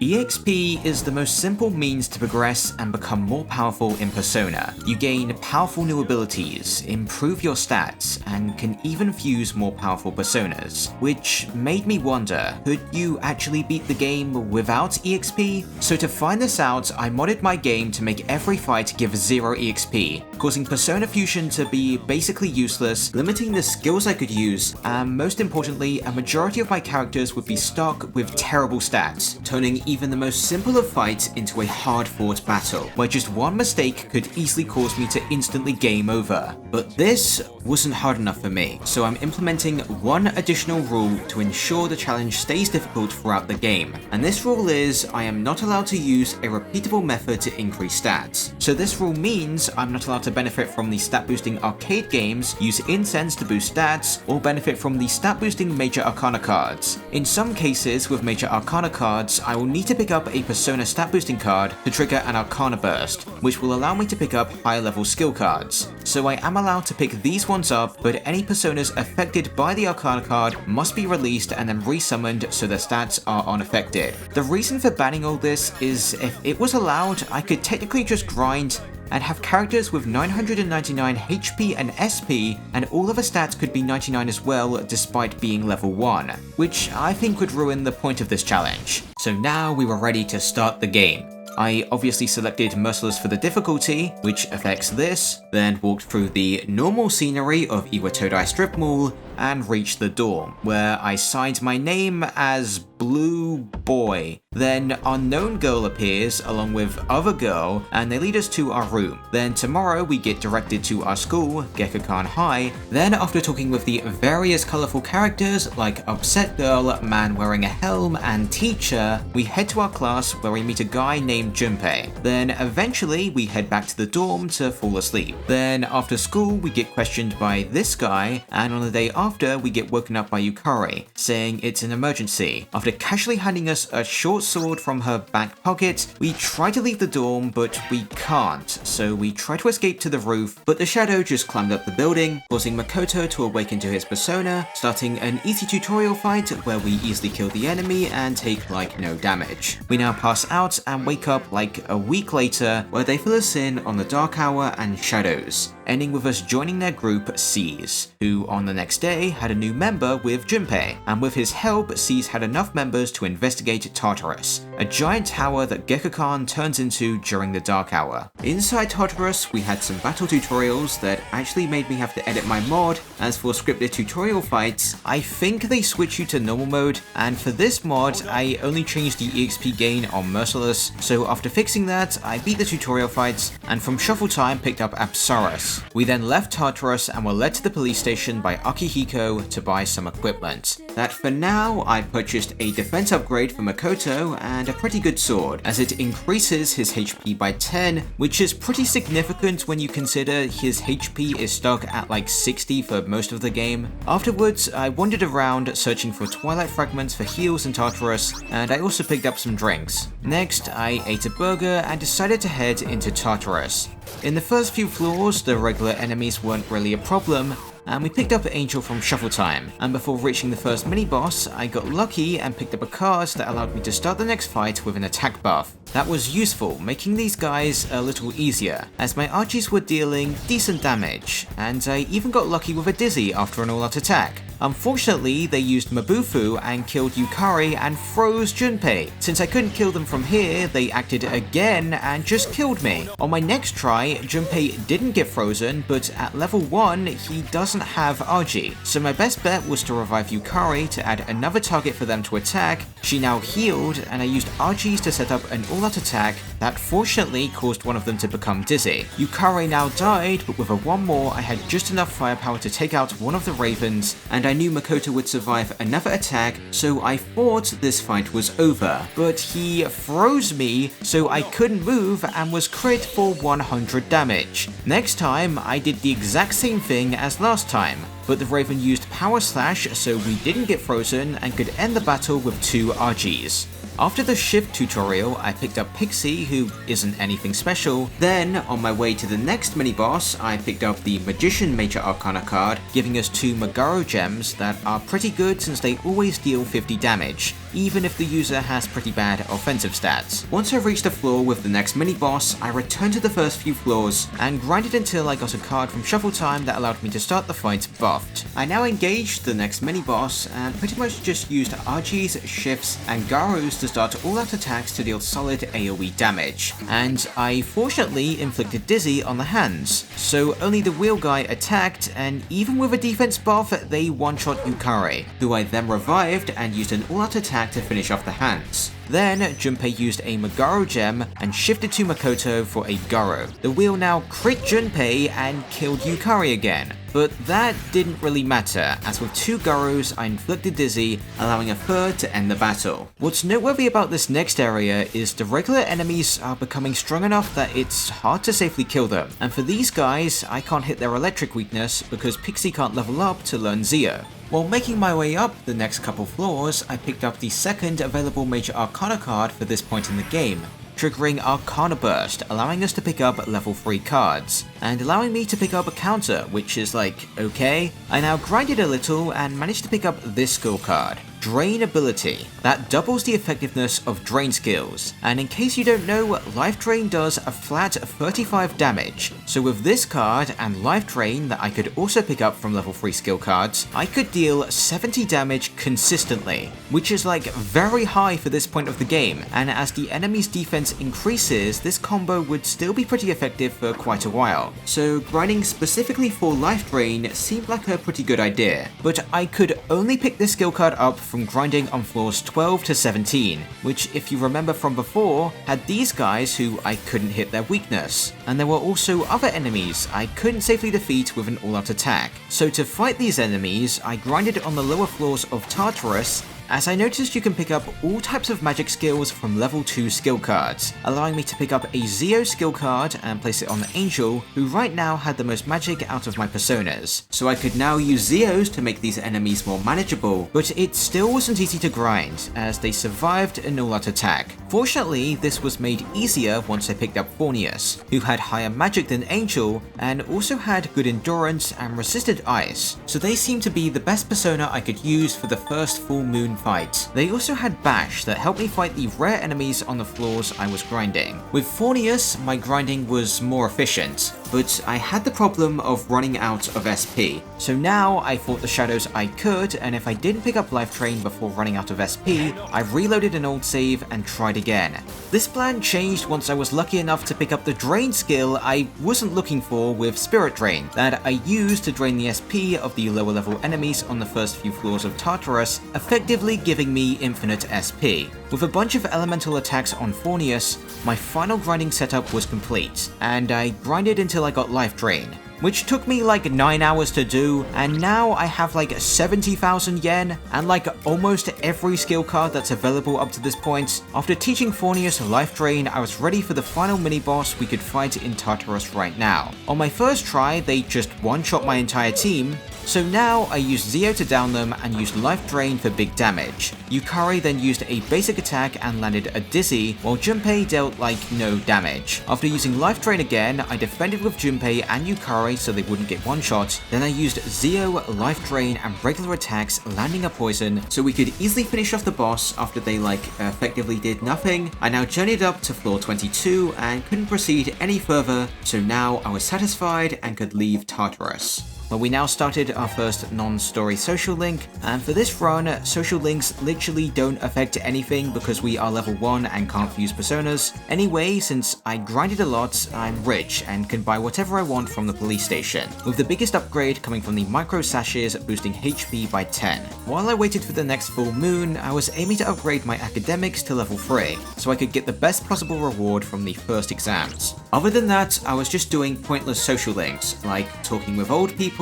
EXP is the most simple means to progress and become more powerful in Persona. You gain powerful new abilities, improve your stats, and can even fuse more powerful personas. Which made me wonder, could you actually beat the game without EXP? So to find this out, I modded my game to make every fight give 0 EXP, causing Persona Fusion to be basically useless, limiting the skills I could use, and most importantly, a majority of my characters would be stuck with terrible stats, turning even the most simple of fights into a hard-fought battle, where just one mistake could easily cause me to instantly game over. But this wasn't hard enough for me, so I'm implementing one additional rule to ensure the challenge stays difficult throughout the game, and this rule is I am not allowed to use a repeatable method to increase stats. So this rule means I'm not allowed to benefit from the stat-boosting arcade games, use incense to boost stats, or benefit from the stat-boosting major arcana cards. In some cases with major arcana cards, I will need to pick up a Persona stat boosting card to trigger an arcana burst, which will allow me to pick up higher level skill cards. So I am allowed to pick these ones up, but any personas affected by the arcana card must be released and then resummoned so their stats are unaffected. The reason for banning all this is if it was allowed, I could technically just grind and have characters with 999 HP and SP, and all of the stats could be 99 as well despite being level 1, which I think would ruin the point of this challenge. So now we were ready to start the game. I obviously selected Merciless for the difficulty, which affects this, then walked through the normal scenery of Iwatodai Strip Mall and reached the dorm, where I signed my name as Blue Boy. Then Unknown Girl appears along with Other Girl, and they lead us to our room. Then tomorrow we get directed to our school, Gekkoukan High. Then after talking with the various colourful characters like Upset Girl, Man Wearing a Helm, and Teacher, we head to our class where we meet a guy named Junpei. Then eventually we head back to the dorm to fall asleep. Then after school we get questioned by this guy, and on the day after we get woken up by Yukari, saying it's an emergency. After casually handing us a short sword from her back pocket, we try to leave the dorm, but we can't, so we try to escape to the roof, but the shadow just climbed up the building, causing Makoto to awaken to his persona, starting an easy tutorial fight where we easily kill the enemy and take like no damage. We now pass out and wake up like a week later, where they fill us in on the Dark Hour and Shadows, ending with us joining their group Seize, who on the next day had a new member with Junpei, and with his help Seize had enough members to investigate Tartarus, a giant tower that Gekkoukan turns into during the Dark Hour. Inside Tartarus we had some battle tutorials that actually made me have to edit my mod. As for scripted tutorial fights, I think they switch you to normal mode, and for this mod I only changed the EXP gain on Merciless, so after fixing that I beat the tutorial fights, and from shuffle time picked up Apsaras. We then left Tartarus and were led to the police station by Akihiko to buy some equipment. That for now, I purchased a defense upgrade for Makoto and a pretty good sword, as it increases his HP by 10, which is pretty significant when you consider his HP is stuck at like 60 for most of the game. Afterwards, I wandered around searching for Twilight Fragments for heals in Tartarus, and I also picked up some drinks. Next, I ate a burger and decided to head into Tartarus. In the first few floors, the regular enemies weren't really a problem, and we picked up Angel from Shuffle Time, and before reaching the first mini-boss, I got lucky and picked up a card that allowed me to start the next fight with an attack buff. That was useful, making these guys a little easier, as my archies were dealing decent damage, and I even got lucky with a Dizzy after an all-out attack. Unfortunately, they used Mabufu and killed Yukari and froze Junpei. Since I couldn't kill them from here, they acted again and just killed me. On my next try, Junpei didn't get frozen, but at level 1, he doesn't have Argy. So my best bet was to revive Yukari to add another target for them to attack. She now healed, and I used Argies to set up an all-out attack that fortunately caused one of them to become dizzy. Yukari now died, but with a one more, I had just enough firepower to take out one of the ravens, and I knew Makoto would survive another attack, so I thought this fight was over. But he froze me, so I couldn't move and was crit for 100 damage. Next time, I did the exact same thing as last time, but the Raven used Power Slash so we didn't get frozen and could end the battle with 2 RGs. After the shift tutorial, I picked up Pixie, who isn't anything special. Then, on my way to the next mini-boss, I picked up the Magician Major Arcana card, giving us 2 Magaro gems that are pretty good since they always deal 50 damage. even if the user has pretty bad offensive stats. Once I reached the floor with the next mini-boss, I returned to the first few floors and grinded until I got a card from Shuffle Time that allowed me to start the fight buffed. I now engaged the next mini-boss and pretty much just used Archies, Shifts, and Garus to start all-out attacks to deal solid AoE damage, and I fortunately inflicted Dizzy on the hands, so only the wheel guy attacked, and even with a defense buff, they one-shot Yukari, who I then revived and used an all-out attack to finish off the hands. Then, Junpei used a Megaro gem and shifted to Makoto for a Garo. The wheel now crit Junpei and killed Yukari again, but that didn't really matter, as with 2 Garos I inflicted Dizzy, allowing a third to end the battle. What's noteworthy about this next area is the regular enemies are becoming strong enough that it's hard to safely kill them, and for these guys, I can't hit their electric weakness because Pixie can't level up to learn Zeo. While making my way up the next couple floors, I picked up the second available Major Arcana card for this point in the game, triggering Arcana Burst, allowing us to pick up level 3 cards, and allowing me to pick up a counter, which is like, okay. I now grinded a little and managed to pick up this skill card, Drain Ability. That doubles the effectiveness of Drain skills, and in case you don't know, Life Drain does a flat 35 damage, so with this card and Life Drain that I could also pick up from level 3 skill cards, I could deal 70 damage consistently, which is like very high for this point of the game, and as the enemy's defense increases, this combo would still be pretty effective for quite a while. So grinding specifically for Life Drain seemed like a pretty good idea, but I could only pick this skill card up from grinding on floors 12 to 17, which if you remember from before, had these guys who I couldn't hit their weakness, and there were also other enemies I couldn't safely defeat with an all-out attack. So to fight these enemies, I grinded on the lower floors of Tartarus, as I noticed you can pick up all types of magic skills from level 2 skill cards, allowing me to pick up a Zeo skill card and place it on Angel, who right now had the most magic out of my personas. So I could now use Zeos to make these enemies more manageable, but it still wasn't easy to grind, as they survived an all-out attack. Fortunately, this was made easier once I picked up Fornius, who had higher magic than Angel, and also had good endurance and resisted ice, so they seemed to be the best persona I could use for the first full moon fight. They also had Bash that helped me fight the rare enemies on the floors I was grinding. With Fornius, my grinding was more efficient, but I had the problem of running out of SP. So now I fought the shadows I could, and if I didn't pick up Life Drain before running out of SP, I reloaded an old save and tried again. This plan changed once I was lucky enough to pick up the Drain skill I wasn't looking for with Spirit Drain, that I used to drain the SP of the lower level enemies on the first few floors of Tartarus, effectively giving me infinite SP. With a bunch of elemental attacks on Fornius, my final grinding setup was complete, and I grinded until I got Life Drain, which took me like 9 hours to do, and now I have like 70,000 yen, and like almost every skill card that's available up to this point. After teaching Fornius Life Drain, I was ready for the final mini-boss we could fight in Tartarus right now. On my first try, they just one-shot my entire team, so now I used Zeo to down them and used Life Drain for big damage. Yukari then used a basic attack and landed a Dizzy, while Junpei dealt like no damage. After using Life Drain again, I defended with Junpei and Yukari so they wouldn't get one shot, then I used Zeo, Life Drain and regular attacks landing a poison so we could easily finish off the boss after they effectively did nothing. I now journeyed up to floor 22 and couldn't proceed any further, so now I was satisfied and could leave Tartarus. But we now started our first non-story social link, and for this run, social links literally don't affect anything because we are level 1 and can't fuse personas. Anyway, since I grinded a lot, I'm rich and can buy whatever I want from the police station, with the biggest upgrade coming from the micro sashes boosting HP by 10. While I waited for the next full moon, I was aiming to upgrade my academics to level 3, so I could get the best possible reward from the first exams. Other than that, I was just doing pointless social links, like talking with old people,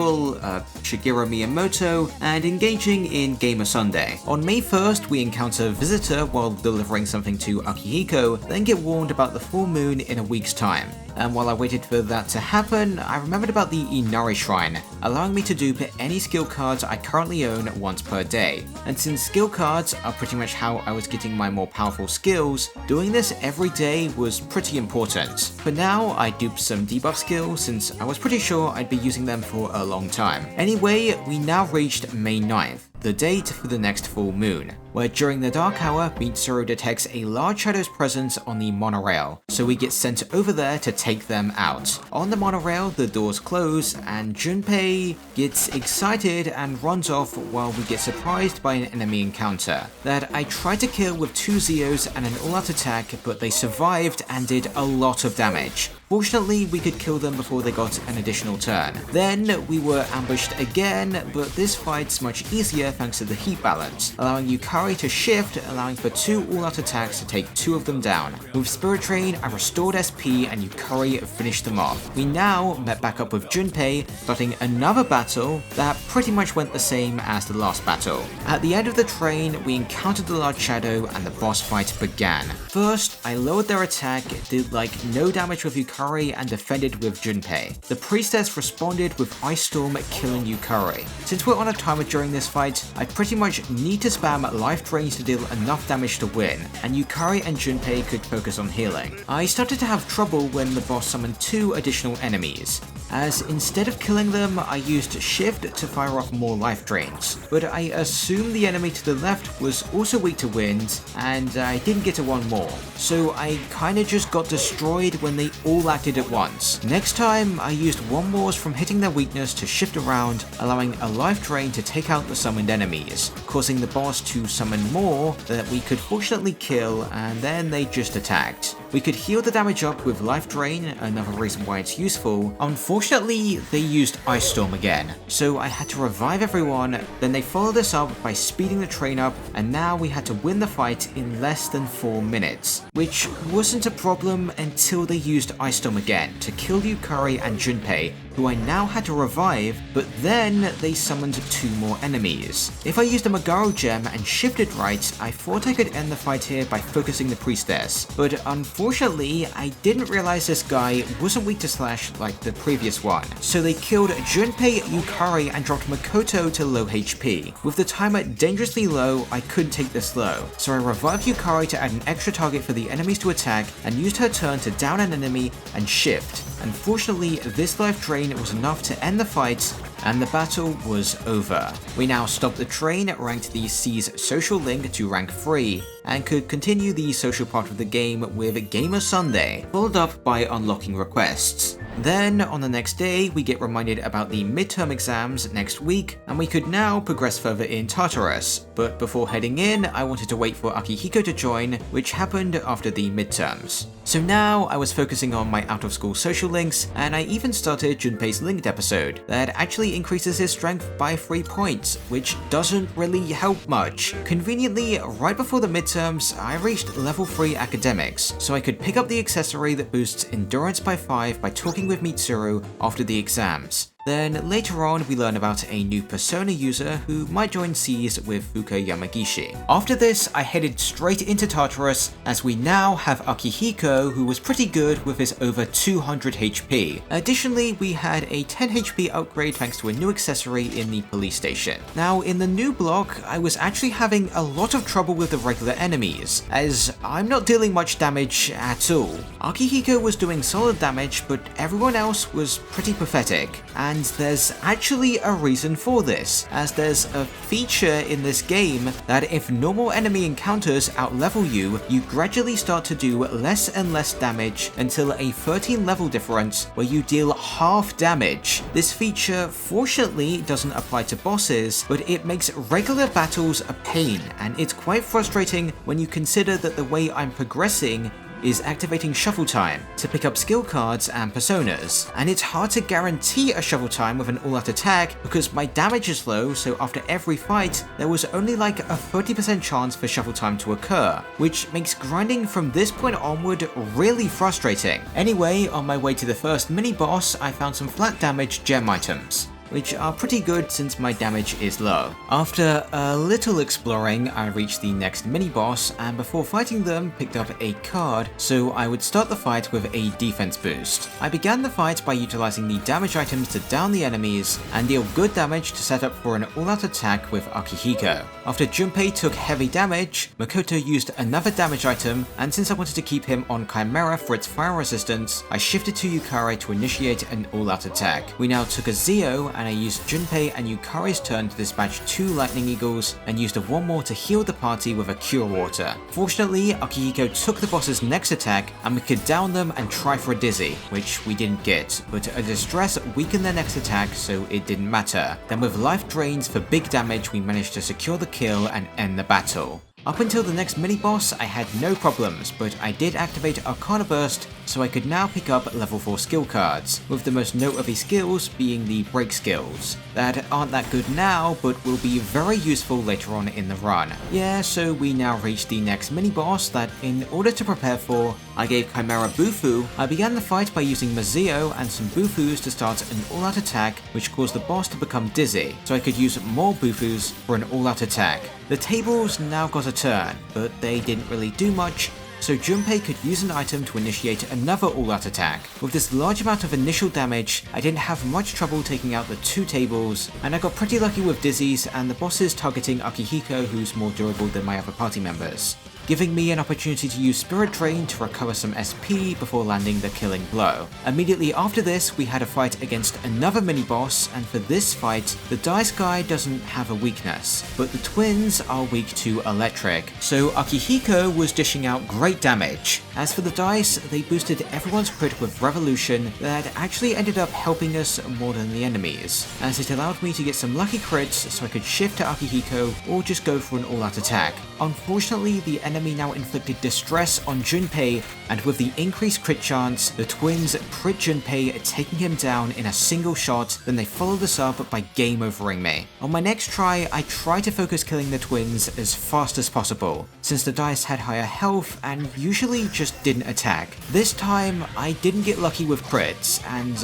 Shigeru Miyamoto, and engaging in Gamer Sunday. On May 1st, we encounter Visitor while delivering something to Akihiko, then get warned about the full moon in a week's time. And while I waited for that to happen, I remembered about the Inari Shrine, allowing me to dupe any skill cards I currently own once per day. And since skill cards are pretty much how I was getting my more powerful skills, doing this every day was pretty important. For now, I duped some debuff skills since I was pretty sure I'd be using them for a long time. Anyway, we now reached May 9th, the date for the next full moon. where during the dark hour, Mitsuru detects a large shadow's presence on the monorail, so we get sent over there to take them out. On the monorail, the doors close, and Junpei gets excited and runs off while we get surprised by an enemy encounter that I tried to kill with 2 Zeos and an all-out attack, but they survived and did a lot of damage. Fortunately, we could kill them before they got an additional turn. Then we were ambushed again, but this fight's much easier thanks to the heat balance, allowing Yukari to shift, allowing for 2 all-out attacks to take 2 of them down. With Spirit Drain, I restored SP and Yukari finished them off. We now met back up with Junpei, starting another battle that pretty much went the same as the last battle. At the end of the train, we encountered the large shadow and the boss fight began. First, I lowered their attack, did like no damage with Yukari and defended with Junpei. The priestess responded with Ice Storm, killing Yukari. Since we're on a timer during this fight, I pretty much need to spam life drains to deal enough damage to win, and Yukari and Junpei could focus on healing. I started to have trouble when the boss summoned 2 additional enemies, as instead of killing them, I used shift to fire off more life drains. But I assumed the enemy to the left was also weak to wind, and I didn't get to one more, so I kinda just got destroyed when they all acted at once. Next time, I used one wars from hitting their weakness to shift around, allowing a life drain to take out the summoned enemies, causing the boss to summon more that we could fortunately kill, and then they just attacked. We could heal the damage up with life drain, another reason why it's useful. Unfortunately, they used Ice Storm again, so I had to revive everyone, then they followed us up by speeding the train up, and now we had to win the fight in less than 4 minutes, which wasn't a problem until they used Ice Storm again to kill Yukari and Junpei, who I now had to revive, but then they summoned 2 more enemies. If I used a Magaro gem and shifted right, I thought I could end the fight here by focusing the priestess, but unfortunately, I didn't realize this guy wasn't weak to slash like the previous one. So they killed Junpei, Yukari, and dropped Makoto to low HP. With the timer dangerously low, I couldn't take this low, so I revived Yukari to add an extra target for the enemies to attack, and used her turn to down an enemy and shift. Unfortunately, this life drain was enough to end the fight, and the battle was over. We now stopped the train, ranked the C's social link to rank 3, and could continue the social part of the game with Gamer Sunday, followed up by unlocking requests. Then, on the next day, we get reminded about the midterm exams next week, and we could now progress further in Tartarus. But before heading in, I wanted to wait for Akihiko to join, which happened after the midterms. So now, I was focusing on my out-of-school social links, and I even started Junpei's linked episode, that actually increases his strength by 3 points, which doesn't really help much. Conveniently, right before the midterms, I reached level 3 academics, so I could pick up the accessory that boosts endurance by 5 by talking with Mitsuru after the exams. Then later on we learn about a new Persona user who might join C's with Fuka Yamagishi. After this I headed straight into Tartarus, as we now have Akihiko, who was pretty good with his over 200 HP. Additionally, we had a 10 HP upgrade thanks to a new accessory in the police station. Now in the new block I was actually having a lot of trouble with the regular enemies, as I'm not dealing much damage at all. Akihiko was doing solid damage, but everyone else was pretty pathetic. And there's actually a reason for this, as there's a feature in this game that if normal enemy encounters outlevel you, you gradually start to do less and less damage until a 13 level difference where you deal half damage. This feature fortunately doesn't apply to bosses, but it makes regular battles a pain, and it's quite frustrating when you consider that the way I'm progressing is activating shuffle time to pick up skill cards and personas, and it's hard to guarantee a shuffle time with an all-out attack because my damage is low, so after every fight there was only like a 30% chance for shuffle time to occur, which makes grinding from this point onward really frustrating. Anyway, on my way to the first mini-boss I found some flat damage gem items, which are pretty good since my damage is low. After a little exploring, I reached the next mini-boss, and before fighting them, picked up a card, so I would start the fight with a defense boost. I began the fight by utilizing the damage items to down the enemies, and deal good damage to set up for an all-out attack with Akihiko. After Junpei took heavy damage, Makoto used another damage item, and since I wanted to keep him on Chimera for its fire resistance, I shifted to Yukari to initiate an all-out attack. We now took a Zeo, and I used Junpei and Yukari's turn to dispatch 2 lightning eagles and used one more to heal the party with a cure water. Fortunately, Akihiko took the boss's next attack and we could down them and try for a dizzy, which we didn't get, but a distress weakened their next attack so it didn't matter. Then with life drains for big damage we managed to secure the kill and end the battle. Up until the next mini-boss, I had no problems, but I did activate Arcana Burst, so I could now pick up level 4 skill cards, with the most noteworthy skills being the break skills, that aren't that good now, but will be very useful later on in the run. Yeah, so we now reach the next mini-boss that, in order to prepare for, I gave Chimera Bufu. I began the fight by using Mazio and some Bufus to start an all-out attack, which caused the boss to become dizzy, so I could use more Bufus for an all-out attack. The tables now got a turn, but they didn't really do much, so Junpei could use an item to initiate another all-out attack. With this large amount of initial damage, I didn't have much trouble taking out the 2 tables, and I got pretty lucky with dizzies and the bosses targeting Akihiko, who's more durable than my other party members, giving me an opportunity to use Spirit Drain to recover some SP before landing the killing blow. Immediately after this, we had a fight against another mini-boss, and for this fight, the dice guy doesn't have a weakness, but the twins are weak to electric, so Akihiko was dishing out great damage. As for the dice, they boosted everyone's crit with Revolution that actually ended up helping us more than the enemies, as it allowed me to get some lucky crits so I could shift to Akihiko or just go for an all-out attack. Unfortunately, the enemy now inflicted distress on Junpei, and with the increased crit chance, the twins crit Junpei, taking him down in a single shot. Then they followed this up by game overing me. On my next try, I tried to focus killing the twins as fast as possible, since the dice had higher health and usually just didn't attack. This time, I didn't get lucky with crits, and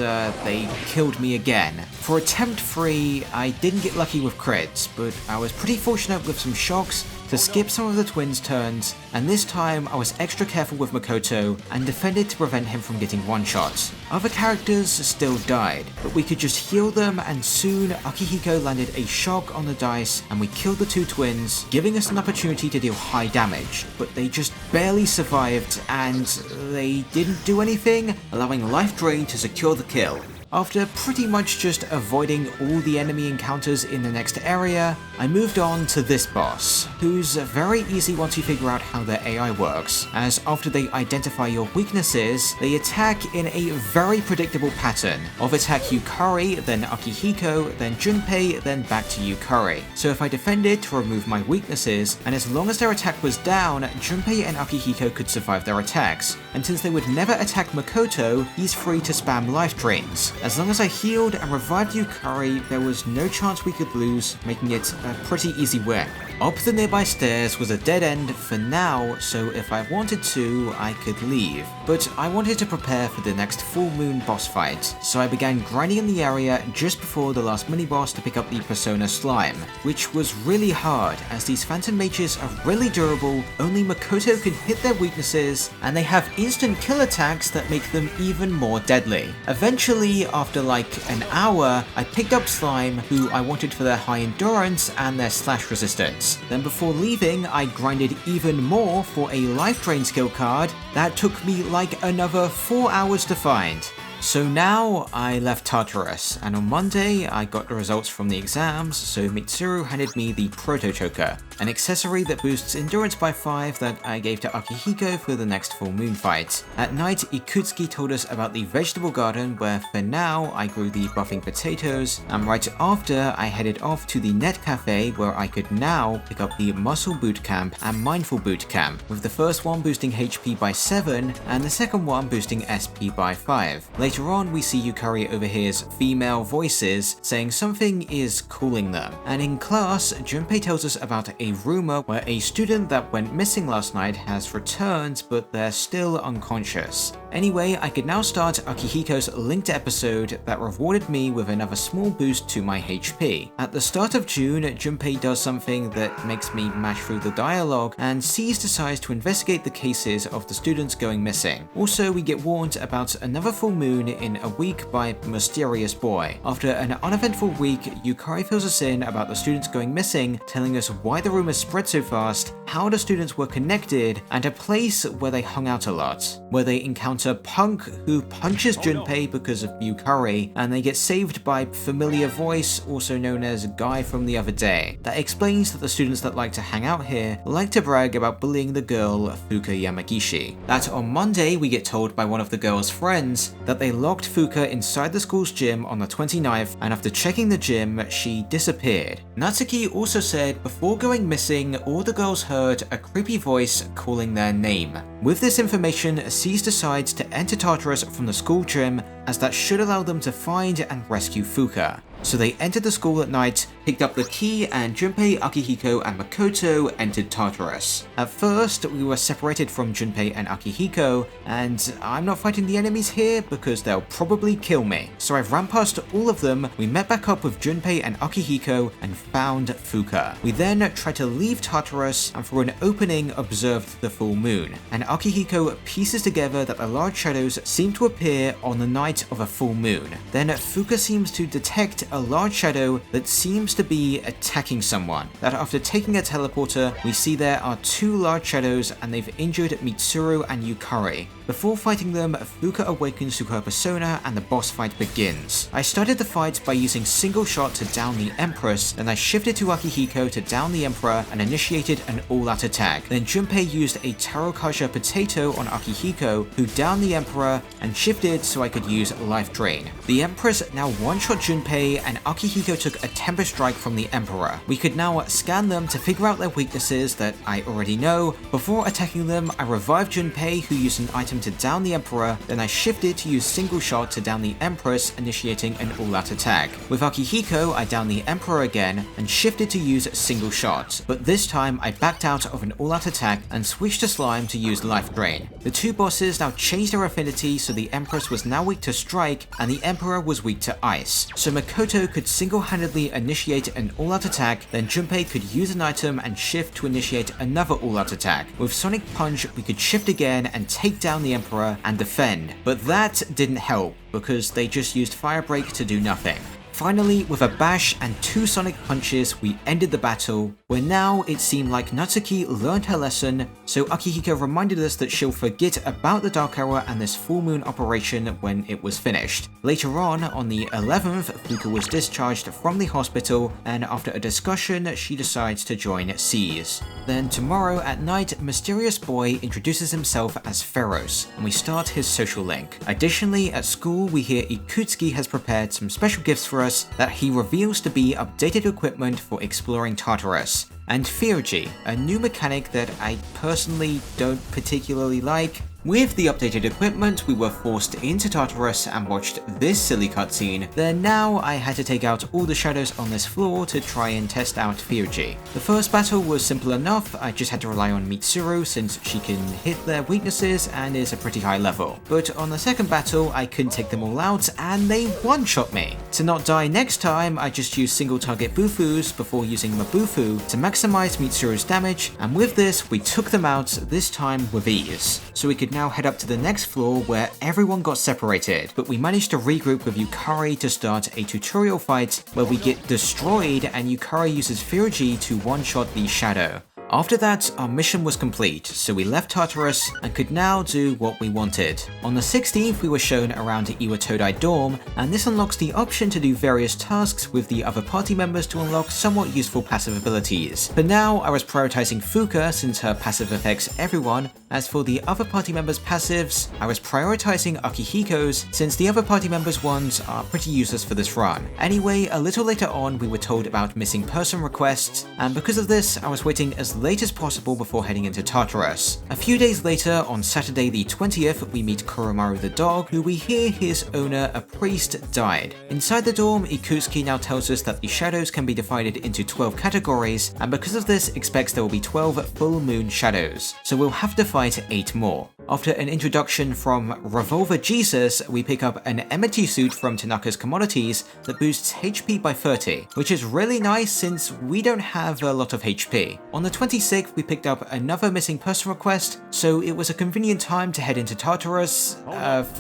they killed me again. For attempt 3, I didn't get lucky with crits, but I was pretty fortunate with some shocks to skip some of the twins' turns, and this time I was extra careful with Makoto and defended to prevent him from getting one-shots. Other characters still died, but we could just heal them, and soon Akihiko landed a shock on the dice and we killed the 2 twins, giving us an opportunity to deal high damage, but they just barely survived and they didn't do anything, allowing life drain to secure the kill. After pretty much just avoiding all the enemy encounters in the next area, I moved on to this boss, who's very easy once you figure out how their AI works, as after they identify your weaknesses, they attack in a very predictable pattern of attack Yukari, then Akihiko, then Junpei, then back to Yukari. So if I defended to remove my weaknesses, and as long as their attack was down, Junpei and Akihiko could survive their attacks, and since they would never attack Makoto, he's free to spam life drains. As long as I healed and revived Yukari, there was no chance we could lose, making it a pretty easy win. Up the nearby stairs was a dead end for now, so if I wanted to, I could leave. But I wanted to prepare for the next full moon boss fight, so I began grinding in the area just before the last mini-boss to pick up the Persona Slime, which was really hard as these Phantom Mages are really durable, only Makoto can hit their weaknesses, and they have instant kill attacks that make them even more deadly. Eventually, after like an hour, I picked up Slime, who I wanted for their high endurance and their slash resistance. Then before leaving, I grinded even more for a life drain skill card that took me like another 4 hours to find. So now I left Tartarus, and on Monday I got the results from the exams, so Mitsuru handed me the Proto Choker, an accessory that boosts endurance by 5 that I gave to Akihiko for the next full moon fight. At night, Ikutsuki told us about the vegetable garden where for now I grew the buffing potatoes, and right after I headed off to the net cafe where I could now pick up the muscle bootcamp and mindful bootcamp, with the first one boosting HP by 7 and the second one boosting SP by 5. Later on, we see Yukari overhears female voices saying something is calling them, and in class, Junpei tells us about a rumor where a student that went missing last night has returned, but they're still unconscious. Anyway, I could now start Akihiko's linked episode that rewarded me with another small boost to my HP. At the start of June, Junpei does something that makes me mash through the dialogue, and Cease decides to investigate the cases of the students going missing. Also, we get warned about another full moon moon in a week by mysterious boy. After an uneventful week, Yukari fills us in about the students going missing, telling us why the rumors spread so fast, how the students were connected, and a place where they hung out a lot, where they encounter Punk, who punches Junpei because of Yukari, and they get saved by familiar voice, also known as Guy from the other day. That explains that the students that like to hang out here like to brag about bullying the girl Fuka Yamagishi. That on Monday we get told by one of the girl's friends that they locked Fuka inside the school's gym on the 29th, and after checking the gym, she disappeared. Natsuki also said before going missing, all the girls heard a creepy voice calling their name. With this information, Cease decides to enter Tartarus from the school gym, as that should allow them to find and rescue Fuka. So they entered the school at night, picked up the key, and Junpei, Akihiko, and Makoto entered Tartarus. At first, we were separated from Junpei and Akihiko, and I'm not fighting the enemies here because they'll probably kill me. So I ran past all of them, we met back up with Junpei and Akihiko, and found Fuka. We then tried to leave Tartarus, and through an opening observed the full moon. And Akihiko pieces together that the large shadows seem to appear on the night of a full moon. Then Fuka seems to detect a large shadow that seems to be attacking someone. That after taking a teleporter, we see there are two large shadows and they've injured Mitsuru and Yukari. Before fighting them, Fuka awakens to her persona and the boss fight begins. I started the fight by using single shot to down the Empress, then I shifted to Akihiko to down the Emperor and initiated an all-out attack. Then Junpei used a Tarokaja potato on Akihiko, who downed the Emperor and shifted so I could use Life Drain. The Empress now one-shot Junpei and Akihiko took a Temper Strike from the Emperor. We could now scan them to figure out their weaknesses that I already know. Before attacking them, I revived Junpei, who used an item to down the Emperor, then I shifted to use single shot to down the Empress, initiating an all-out attack. With Akihiko, I downed the Emperor again and shifted to use single shot, but this time I backed out of an all-out attack and switched to Slime to use Life Drain. The two bosses now changed their affinity, so the Empress was now weak to Strike and the Emperor was weak to Ice. So Makoto could single-handedly initiate an all-out attack, then Junpei could use an item and shift to initiate another all-out attack. With Sonic Punch, we could shift again and take down the Emperor and defend, but that didn't help because they just used Fire Break to do nothing. Finally, with a bash and two Sonic Punches, we ended the battle, where now it seemed like Natsuki learned her lesson, so Akihiko reminded us that she'll forget about the Dark Hour and this full moon operation when it was finished. Later on the 11th, Fuka was discharged from the hospital, and after a discussion, she decides to join Cease. Then tomorrow at night, Mysterious Boy introduces himself as Feros, and we start his social link. Additionally, at school, we hear Ikutsuki has prepared some special gifts for us that he reveals to be updated equipment for exploring Tartarus, and Theurgy, a new mechanic that I personally don't particularly like. With the updated equipment, we were forced into Tartarus and watched this silly cutscene. Then now I had to take out all the shadows on this floor to try and test out Theurgy. The first battle was simple enough, I just had to rely on Mitsuru since she can hit their weaknesses and is a pretty high level. But on the second battle, I couldn't take them all out and they one-shot me. To not die next time, I just used single target Bufus before using Mabufu to maximize Mitsuru's damage, and with this we took them out, this time with ease. So we could now head up to the next floor where everyone got separated, but we managed to regroup with Yukari to start a tutorial fight where we get destroyed and Yukari uses Theurgy to one-shot the shadow. After that, our mission was complete, so we left Tartarus and could now do what we wanted. On the 16th, we were shown around Iwatodai dorm, and this unlocks the option to do various tasks with the other party members to unlock somewhat useful passive abilities. For now, I was prioritizing Fuka since her passive affects everyone. As for the other party members' passives, I was prioritizing Akihiko's since the other party members' ones are pretty useless for this run. Anyway, a little later on, we were told about missing person requests, and because of this, I was waiting as late as possible before heading into Tartarus. A few days later, on Saturday the 20th, we meet Koromaru the dog, who we hear his owner, a priest, died. Inside the dorm, Ikutsuki now tells us that the shadows can be divided into 12 categories, and because of this, expects there will be 12 full moon shadows, so we'll have to fight 8 more. After an introduction from Revolver Jesus, we pick up an Amity suit from Tanaka's Commodities that boosts HP by 30, which is really nice since we don't have a lot of HP. On the 26th, we picked up another missing person request, so it was a convenient time to head into Tartarus.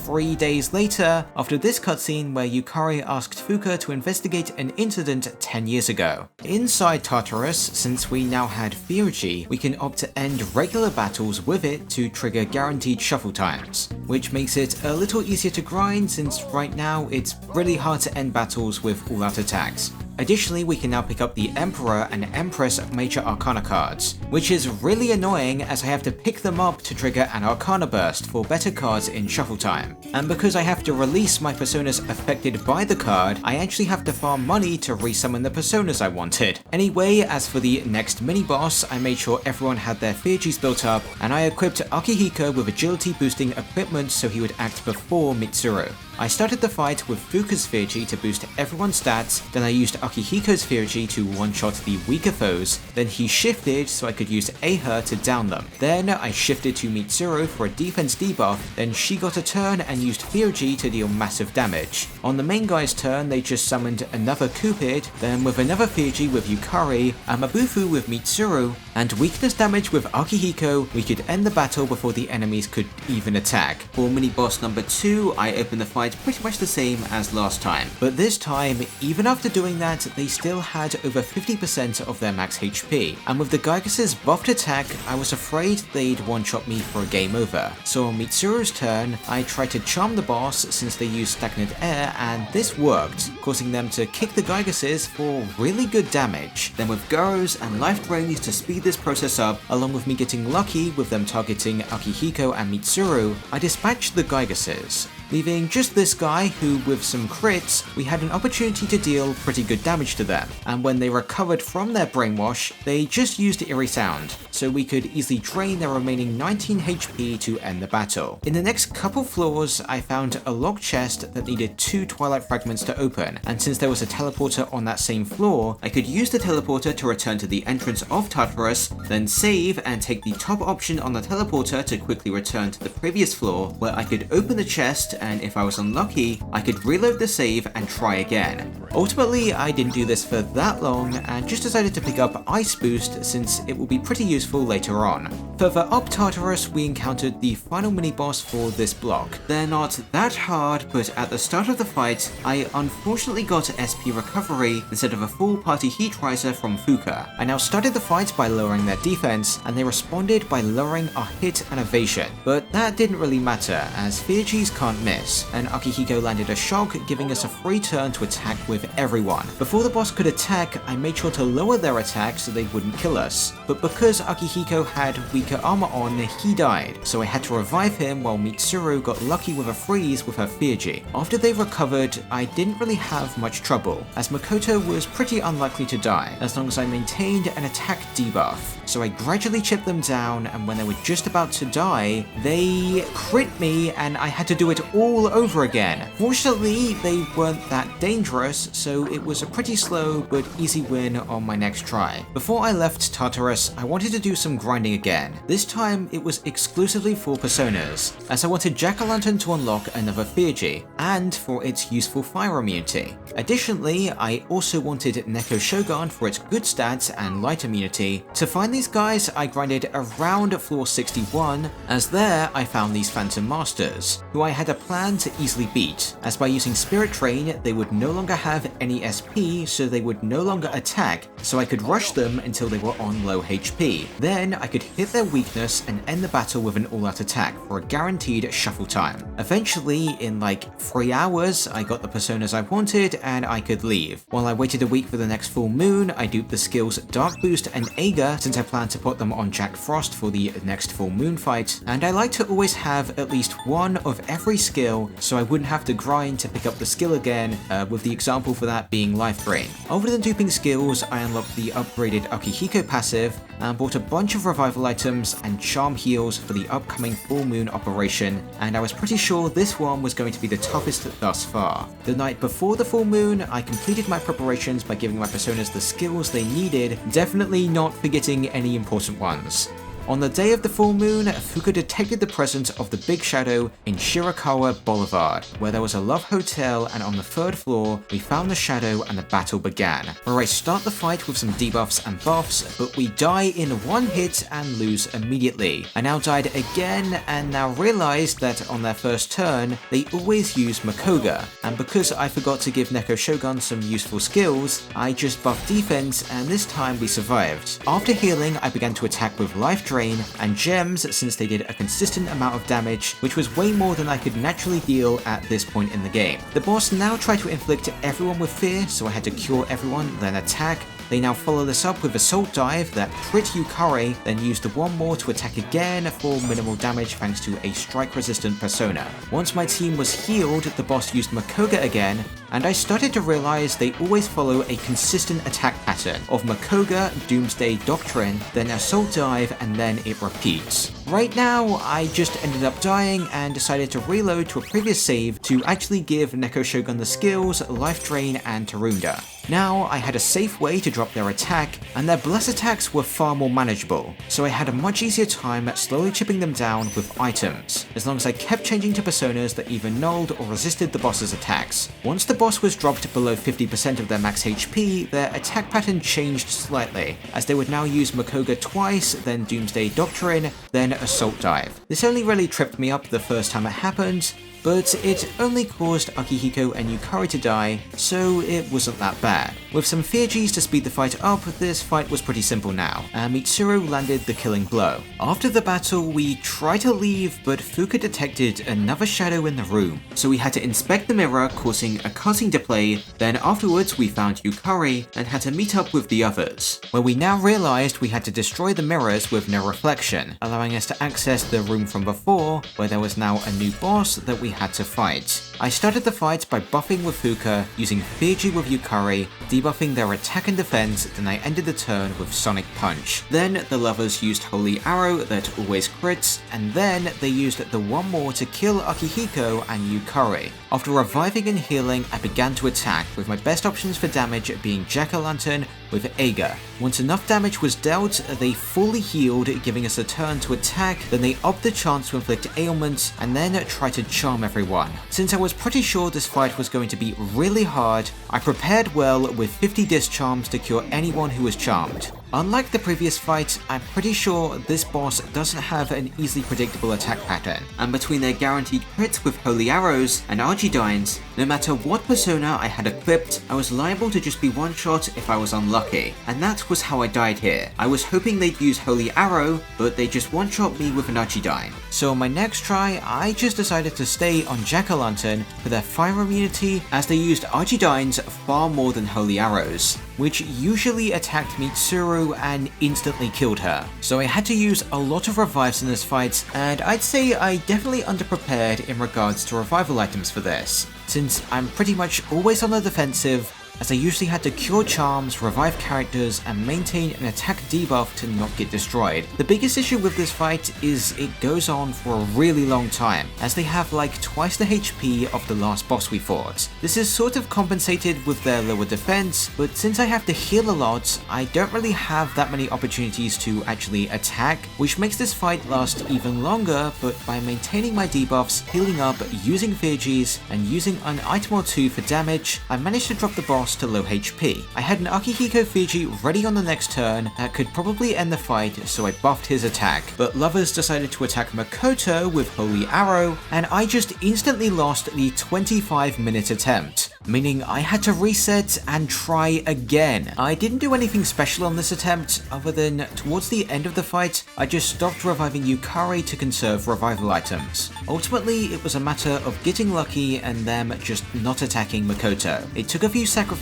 3 days later, after this cutscene where Yukari asked Fuka to investigate an incident 10 years ago. Inside Tartarus, since we now had Theurgy, we can opt to end regular battles with it to trigger guaranteed shuffle times, which makes it a little easier to grind since right now it's really hard to end battles with all-out attacks. Additionally, we can now pick up the Emperor and Empress Major Arcana cards, which is really annoying as I have to pick them up to trigger an Arcana burst for better cards in shuffle time. And because I have to release my personas affected by the card, I actually have to farm money to resummon the personas I wanted. Anyway, as for the next mini-boss, I made sure everyone had their Theurgies built up, and I equipped Akihiko with agility boosting equipment so he would act before Mitsuru. I started the fight with Fuka's Theurgy to boost everyone's stats, then I used Akihiko's Theurgy to one-shot the weaker foes, then he shifted so I could use Eiha to down them. Then I shifted to Mitsuru for a defense debuff, then she got a turn and used Theurgy to deal massive damage. On the main guy's turn, they just summoned another Cupid, then with another Theurgy with Yukari, a Mabufu with Mitsuru, and weakness damage with Akihiko, we could end the battle before the enemies could even attack. For mini-boss number 2, I opened the fight pretty much the same as last time, but this time, even after doing that, they still had over 50% of their max HP, and with the Gygas's buffed attack, I was afraid they'd one-shot me for a game over. So on Mitsuru's turn, I tried to charm the boss since they used stagnant air, and this worked, causing them to kick the Gygases for really good damage. Then with Guros and life drains to speed this process up, along with me getting lucky with them targeting Akihiko and Mitsuru, I dispatched the Gygases, leaving just this guy who, with some crits, we had an opportunity to deal pretty good damage to them, and when they recovered from their brainwash, they just used Eerie Sound, so we could easily drain their remaining 19 HP to end the battle. In the next couple floors, I found a locked chest that needed 2 Twilight Fragments to open, and since there was a teleporter on that same floor, I could use the teleporter to return to the entrance of Tartarus, then save and take the top option on the teleporter to quickly return to the previous floor, where I could open the chest, and if I was unlucky, I could reload the save and try again. Ultimately, I didn't do this for that long and just decided to pick up Ice Boost since it will be pretty useful later on. Further up Tartarus, we encountered the final mini-boss for this block. They're not that hard, but at the start of the fight, I unfortunately got SP recovery instead of a full party heat riser from Fuka. I now started the fight by lowering their defense, and they responded by lowering our hit and evasion, but that didn't really matter as Theurgies can't miss, and Akihiko landed a shock, giving us a free turn to attack with everyone. Before the boss could attack, I made sure to lower their attack so they wouldn't kill us, but because Akihiko had weaker armor on, he died, so I had to revive him while Mitsuru got lucky with a freeze with her Theurgy. After they recovered, I didn't really have much trouble, as Makoto was pretty unlikely to die, as long as I maintained an attack debuff. So I gradually chipped them down, and when they were just about to die, they crit me and I had to do it all over again. Fortunately, they weren't that dangerous, so it was a pretty slow but easy win on my next try. Before I left Tartarus, I wanted to do some grinding again. This time, it was exclusively for personas, as I wanted Jack-o'-lantern to unlock another Theurgy, and for its useful fire immunity. Additionally, I also wanted Neko Shogun for its good stats and light immunity. To find these guys, I grinded around floor 61, as there I found these Phantom Masters, who I had a plan to easily beat, as by using Spirit Train, they would no longer have any SP, so they would no longer attack, so I could rush them until they were on low HP. Then I could hit their weakness and end the battle with an all-out attack for a guaranteed shuffle time. Eventually, in like 3 hours, I got the personas I wanted and I could leave. While I waited a week for the next full moon, I duped the skills Dark Boost and Ager since I planned to put them on Jack Frost for the next full moon fight, and I like to always have at least one of every skill so I wouldn't have to grind to pick up the skill again, with the example for that being Life Drain. Other than duping skills, I unlocked the upgraded Akihiko passive and bought a bunch of revival items and charm heals for the upcoming full moon operation, and I was pretty sure this one was going to be the toughest thus far. The night before the full moon, I completed my preparations by giving my personas the skills they needed, definitely not forgetting any important ones. On the day of the full moon, Fuka detected the presence of the Big Shadow in Shirakawa Boulevard, where there was a Love Hotel, and on the 3rd floor, we found the Shadow and the battle began, where I start the fight with some debuffs and buffs, but we die in one hit and lose immediately. I now died again and now realized that on their first turn, they always use Makoga, and because I forgot to give Neko Shogun some useful skills, I just buffed defense and this time we survived. After healing, I began to attack with Life Drain and Gems since they did a consistent amount of damage, which was way more than I could naturally deal at this point in the game. The boss now tried to inflict everyone with fear, so I had to cure everyone, then attack. They now follow this up with Assault Dive that crit Yukari, then used the one more to attack again for minimal damage thanks to a strike-resistant persona. Once my team was healed, the boss used Makoga again, and I started to realize they always follow a consistent attack pattern of Makoga, Doomsday Doctrine, then Assault Dive, and then it repeats. Right now, I just ended up dying and decided to reload to a previous save to actually give Neko Shogun the skills, Life Drain, and Tarunda. Now, I had a safe way to drop their attack, and their bless attacks were far more manageable, so I had a much easier time slowly chipping them down with items, as long as I kept changing to personas that either nulled or resisted the boss's attacks. Once the boss was dropped below 50% of their max HP, their attack pattern changed slightly, as they would now use Makoga twice, then Doomsday Doctrine, then Assault Dive. This only really tripped me up the first time it happened, but it only caused Akihiko and Yukari to die, so it wasn't that bad. With some fear Gs to speed the fight up, this fight was pretty simple now, and Mitsuru landed the killing blow. After the battle, we tried to leave, but Fuka detected another shadow in the room, so we had to inspect the mirror, causing a cutscene to play. Then afterwards we found Yukari and had to meet up with the others, where we now realized we had to destroy the mirrors with no reflection, allowing us to access the room from before, where there was now a new boss that we had to fight. I started the fight by buffing with Fuka, using Fiji with Yukari, debuffing their attack and defense, then I ended the turn with Sonic Punch. Then the lovers used Holy Arrow that always crits, and then they used the one more to kill Akihiko and Yukari. After reviving and healing, I began to attack, with my best options for damage being Jack-o'-lantern with Eiga. Once enough damage was dealt, they fully healed, giving us a turn to attack, then they upped the chance to inflict ailments, and then try to charm everyone. Since I was pretty sure this fight was going to be really hard, I prepared well with 50 discharms to cure anyone who was charmed. Unlike the previous fight, I'm pretty sure this boss doesn't have an easily predictable attack pattern, and between their guaranteed crits with Holy Arrows and Argidines, no matter what persona I had equipped, I was liable to just be one-shot if I was unlucky, and that was how I died here. I was hoping they'd use Holy Arrow, but they just one-shot me with an Argidine. So on my next try, I just decided to stay on Jack-o'-lantern for their fire immunity, as they used Argidines far more than Holy Arrows, which usually attacked Mitsuru and instantly killed her. So I had to use a lot of revives in this fight, and I'd say I definitely underprepared in regards to revival items for this, since I'm pretty much always on the defensive, as I usually had to cure charms, revive characters, and maintain an attack debuff to not get destroyed. The biggest issue with this fight is it goes on for a really long time, as they have like twice the HP of the last boss we fought. This is sort of compensated with their lower defense, but since I have to heal a lot, I don't really have that many opportunities to actually attack, which makes this fight last even longer, but by maintaining my debuffs, healing up, using Virgis, and using an item or two for damage, I managed to drop the boss to low HP. I had an Akihiko Fiji ready on the next turn that could probably end the fight, so I buffed his attack, but lovers decided to attack Makoto with Holy Arrow, and I just instantly lost the 25-minute attempt, meaning I had to reset and try again. I didn't do anything special on this attempt, other than towards the end of the fight, I just stopped reviving Yukari to conserve revival items. Ultimately, it was a matter of getting lucky and them just not attacking Makoto. It took a few sacrifices,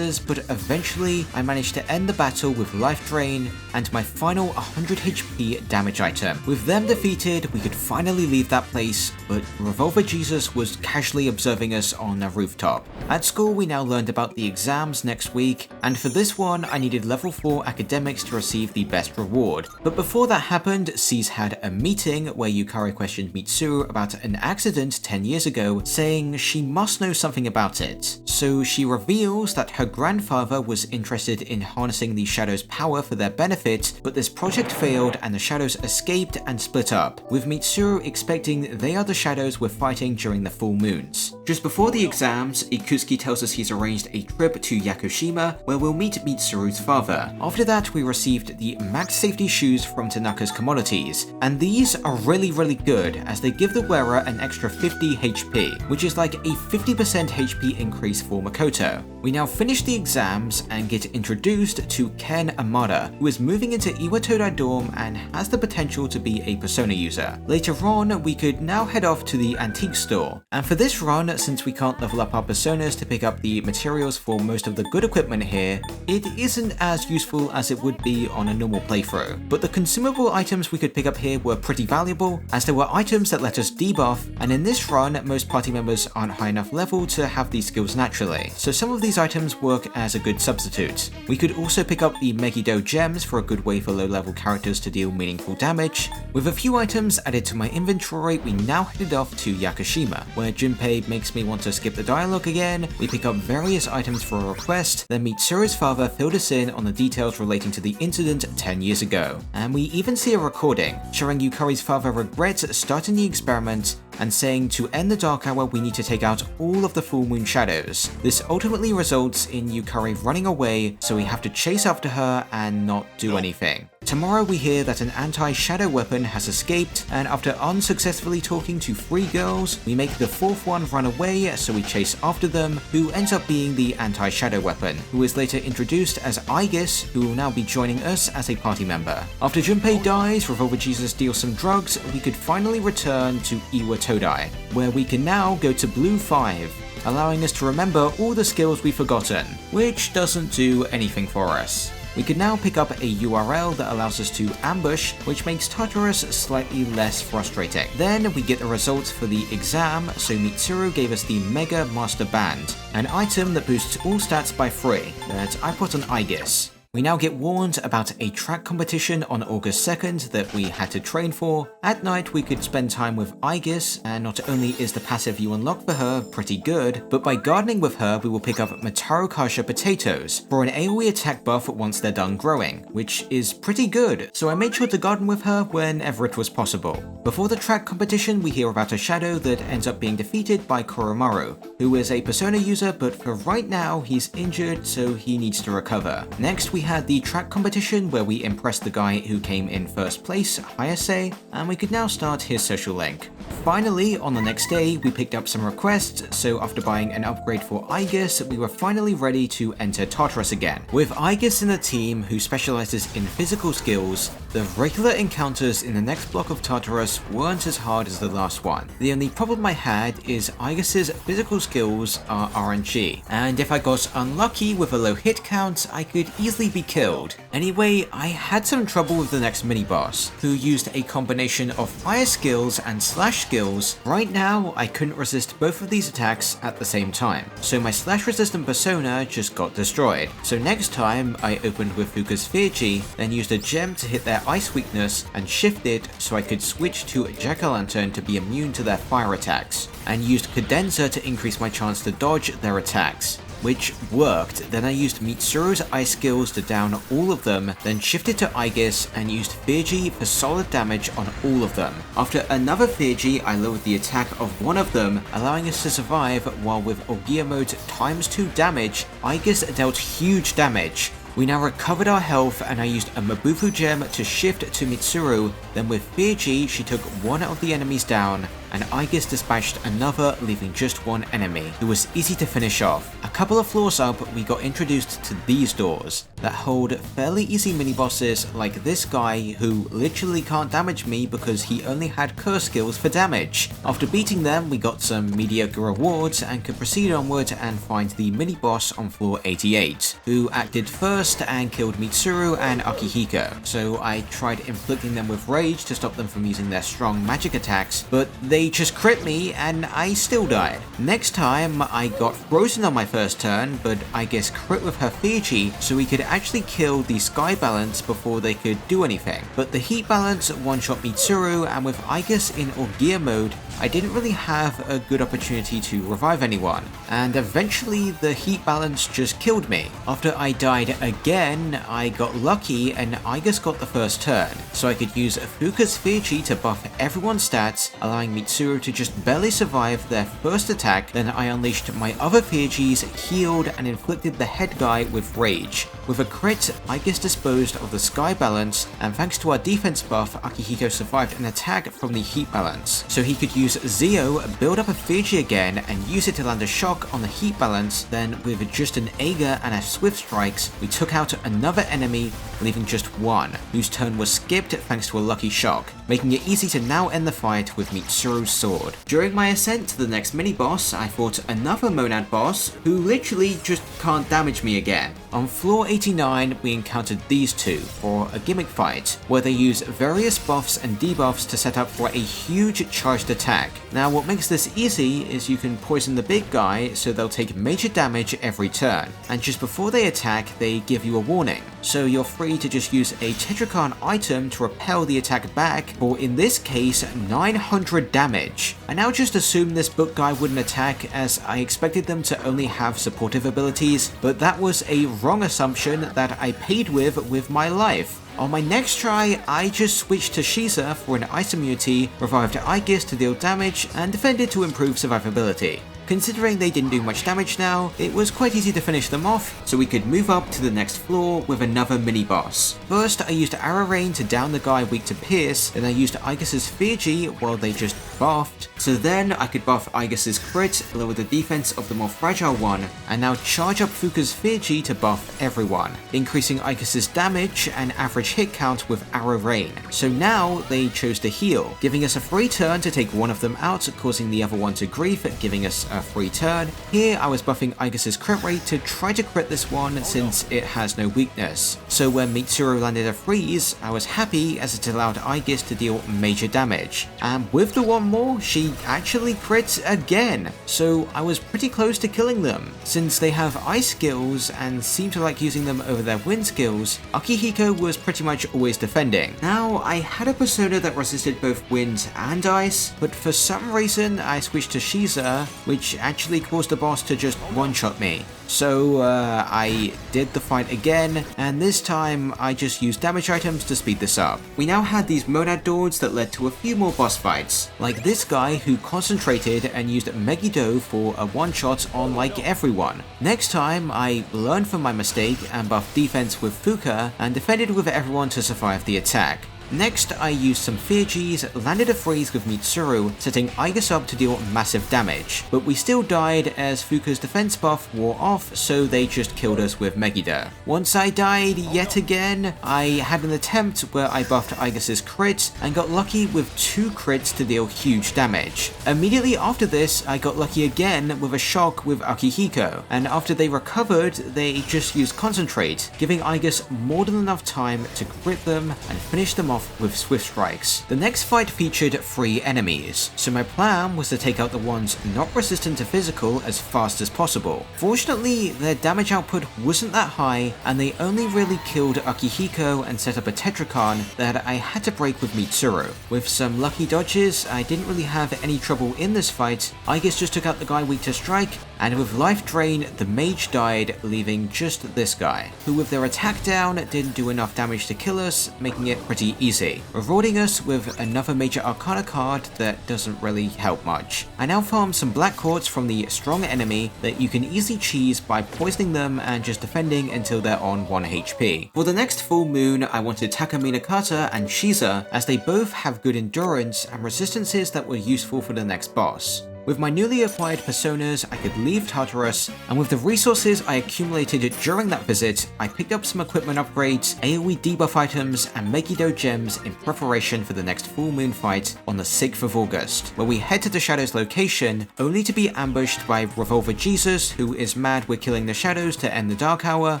but eventually I managed to end the battle with Life Drain and my final 100 HP damage item. With them defeated, we could finally leave that place, but Revolver Jesus was casually observing us on a rooftop. At school, we now learned about the exams next week, and for this one, I needed level 4 academics to receive the best reward. But before that happened, Cease had a meeting where Yukari questioned Mitsuru about an accident 10 years ago, saying she must know something about it. So she reveals that her grandfather was interested in harnessing the Shadow's power for their benefit, but this project failed and the Shadows escaped and split up, with Mitsuru expecting they are the Shadows we're fighting during the full moons. Just before the exams, Ikusuki tells us he's arranged a trip to Yakushima where we'll meet Mitsuru's father. After that, we received the max safety shoes from Tanaka's commodities, and these are really good as they give the wearer an extra 50 HP, which is like a 50% HP increase for Makoto. We now finish the exams and get introduced to Ken Amada, who is moving into Iwatodai dorm and has the potential to be a Persona user. Later on, we could now head off to the antique store, and for this run, since we can't level up our Personas to pick up the materials for most of the good equipment here, it isn't as useful as it would be on a normal playthrough. But the consumable items we could pick up here were pretty valuable, as there were items that let us debuff, and in this run, most party members aren't high enough level to have these skills naturally, so some of these items work as a good substitute. We could also pick up the Megiddo gems for a good way for low-level characters to deal meaningful damage. With a few items added to my inventory, we now headed off to Yakushima, where Junpei makes me want to skip the dialogue again. We pick up various items for a request, then Mitsuru's father filled us in on the details relating to the incident 10 years ago. And we even see a recording, showing Yukari's father regrets starting the experiment and saying to end the Dark Hour we need to take out all of the full moon shadows. This ultimately results in Yukari running away, so we have to chase after her and not do anything. Tomorrow we hear that an anti-shadow weapon has escaped, and after unsuccessfully talking to 3 girls, we make the 4th one run away, so we chase after them, who ends up being the anti-shadow weapon, who is later introduced as Aegis, who will now be joining us as a party member. After Junpei dies, Revolver Jesus deals some drugs, we could finally return to Iwatodai, where we can now go to Blue 5, allowing us to remember all the skills we've forgotten, which doesn't do anything for us. We can now pick up a URL that allows us to ambush, which makes Tartarus slightly less frustrating. Then we get the results for the exam, so Mitsuru gave us the Mega Master Band, an item that boosts all stats by 3 that I put on Aegis. We now get warned about a track competition on August 2nd that we had to train for. At night we could spend time with Aegis, and not only is the passive you unlock for her pretty good, but by gardening with her we will pick up Mataro Kasha potatoes for an AoE attack buff once they're done growing, which is pretty good, so I made sure to garden with her whenever it was possible. Before the track competition we hear about a shadow that ends up being defeated by Koromaru, who is a Persona user, but for right now he's injured so he needs to recover. Next we had the track competition where we impressed the guy who came in first place, Hayase, and we could now start his social link. Finally, on the next day, we picked up some requests, so after buying an upgrade for Aegis, we were finally ready to enter Tartarus again. With Aegis in the team, who specializes in physical skills, the regular encounters in the next block of Tartarus weren't as hard as the last one. The only problem I had is Aegis's physical skills are RNG, and if I got unlucky with a low hit count, I could easily be killed. Anyway, I had some trouble with the next mini-boss, who used a combination of fire skills and slash skills. Right now, I couldn't resist both of these attacks at the same time, so my slash resistant persona just got destroyed. So next time, I opened with Fuka's Fearchi, then used a gem to hit their ice weakness and shifted so I could switch to Jack-o'-lantern to be immune to their fire attacks, and used Cadenza to increase my chance to dodge their attacks, which worked. Then I used Mitsuru's ice skills to down all of them, then shifted to Aegis and used Fearji for solid damage on all of them. After another Fearji, I lowered the attack of one of them, allowing us to survive, while with Ogia mode ×2 damage, Aegis dealt huge damage. We now recovered our health and I used a Mabufu gem to shift to Mitsuru, then with Fearji she took one of the enemies down, and Aegis dispatched another, leaving just one enemy, who was easy to finish off. A couple of floors up, we got introduced to these doors that hold fairly easy mini-bosses like this guy who literally can't damage me because he only had curse skills for damage. After beating them, we got some mediocre rewards and could proceed onward and find the mini-boss on floor 88, who acted first and killed Mitsuru and Akihiko, so I tried inflicting them with rage to stop them from using their strong magic attacks, but they they just crit me and I still died. Next time I got frozen on my first turn, but Aegis crit with her Fiji so we could actually kill the Sky Balance before they could do anything. But the Heat Balance one-shot Mitsuru, and with Aegis in Orgia mode, I didn't really have a good opportunity to revive anyone, and eventually the Heat Balance just killed me. After I died again, I got lucky and Aegis got the first turn, so I could use Fuka's Fiji to buff everyone's stats, allowing Mitsuru to just barely survive their first attack. Then I unleashed my other Fijis, healed, and inflicted the head guy with Rage. With a crit, Aegis disposed of the Sky Balance, and thanks to our defense buff, Akihiko survived an attack from the Heat Balance, so he could use Zeo, build up a Fiji again, and use it to land a shock on the Heat Balance. Then with just an Ager and a Swift Strikes, we took out another enemy, leaving just one, whose turn was skipped thanks to a lucky shock, making it easy to now end the fight with Mitsuru's sword. During my ascent to the next mini-boss, I fought another Monad boss, who literally just can't damage me again. On floor 89, we encountered these two for a gimmick fight, where they use various buffs and debuffs to set up for a huge charged attack. Now what makes this easy is you can poison the big guy so they'll take major damage every turn, and just before they attack they give you a warning, so you're free to just use a Tetrakarn item to repel the attack back for, in this case, 900 damage. I now just assumed this book guy wouldn't attack, as I expected them to only have supportive abilities, but that was a wrong assumption that I paid with my life. On my next try, I just switched to Shiza for an ice immunity, revived Aegis to deal damage, and defended to improve survivability. Considering they didn't do much damage now, it was quite easy to finish them off, so we could move up to the next floor with another mini-boss. First, I used Arrow Rain to down the guy weak to Pierce, then I used Aegis's Fiji while they just buffed, so then I could buff Aegis's crit, lower the defense of the more fragile one, and now charge up Fuka's Fiji to buff everyone, increasing Aegis's damage and average hit count with Arrow Rain. So now they chose to heal, giving us a free turn to take one of them out, causing the other one to grief, giving us a free turn. Here I was buffing Aegis's crit rate to try to crit this one since it has no weakness. So when Mitsuru landed a freeze, I was happy as it allowed Aegis to deal major damage. And with the one more, she actually crits again. So I was pretty close to killing them. Since they have ice skills and seem to like using them over their wind skills, Akihiko was pretty much always defending. Now I had a persona that resisted both wind and ice, but for some reason I switched to Shiza, which actually caused the boss to just one-shot me. So I did the fight again, and this time I just used damage items to speed this up. We now had these Monad Dords that led to a few more boss fights, like this guy who concentrated and used Megiddo for a one-shot on like everyone. Next time I learned from my mistake and buffed defense with Fuka and defended with everyone to survive the attack. Next, I used some Fijis, landed a freeze with Mitsuru, setting Aegis up to deal massive damage, but we still died as Fuka's defense buff wore off, so they just killed us with Megiddo. Once I died yet again, I had an attempt where I buffed Aegis's crit and got lucky with 2 crits to deal huge damage. Immediately after this, I got lucky again with a shock with Akihiko, and after they recovered, they just used Concentrate, giving Aegis more than enough time to crit them and finish them off with Swift Strikes. The next fight featured 3 enemies, so my plan was to take out the ones not resistant to physical as fast as possible. Fortunately, their damage output wasn't that high, and they only really killed Akihiko and set up a Tetrakarn that I had to break with Mitsuru. With some lucky dodges, I didn't really have any trouble in this fight. Aegis just took out the guy weak to strike, and with life drain, the mage died, leaving just this guy, who with their attack down didn't do enough damage to kill us, making it pretty easy, rewarding us with another major arcana card that doesn't really help much. I now farmed some black quartz from the strong enemy that you can easily cheese by poisoning them and just defending until they're on 1 HP. For the next full moon, I wanted Takaminakata and Shiza, as they both have good endurance and resistances that were useful for the next boss. With my newly acquired personas, I could leave Tartarus, and with the resources I accumulated during that visit, I picked up some equipment upgrades, AoE debuff items, and Megiddo gems in preparation for the next full moon fight on the 6th of August, where we head to the Shadows location, only to be ambushed by Revolver Jesus, who is mad we're killing the Shadows to end the Dark Hour,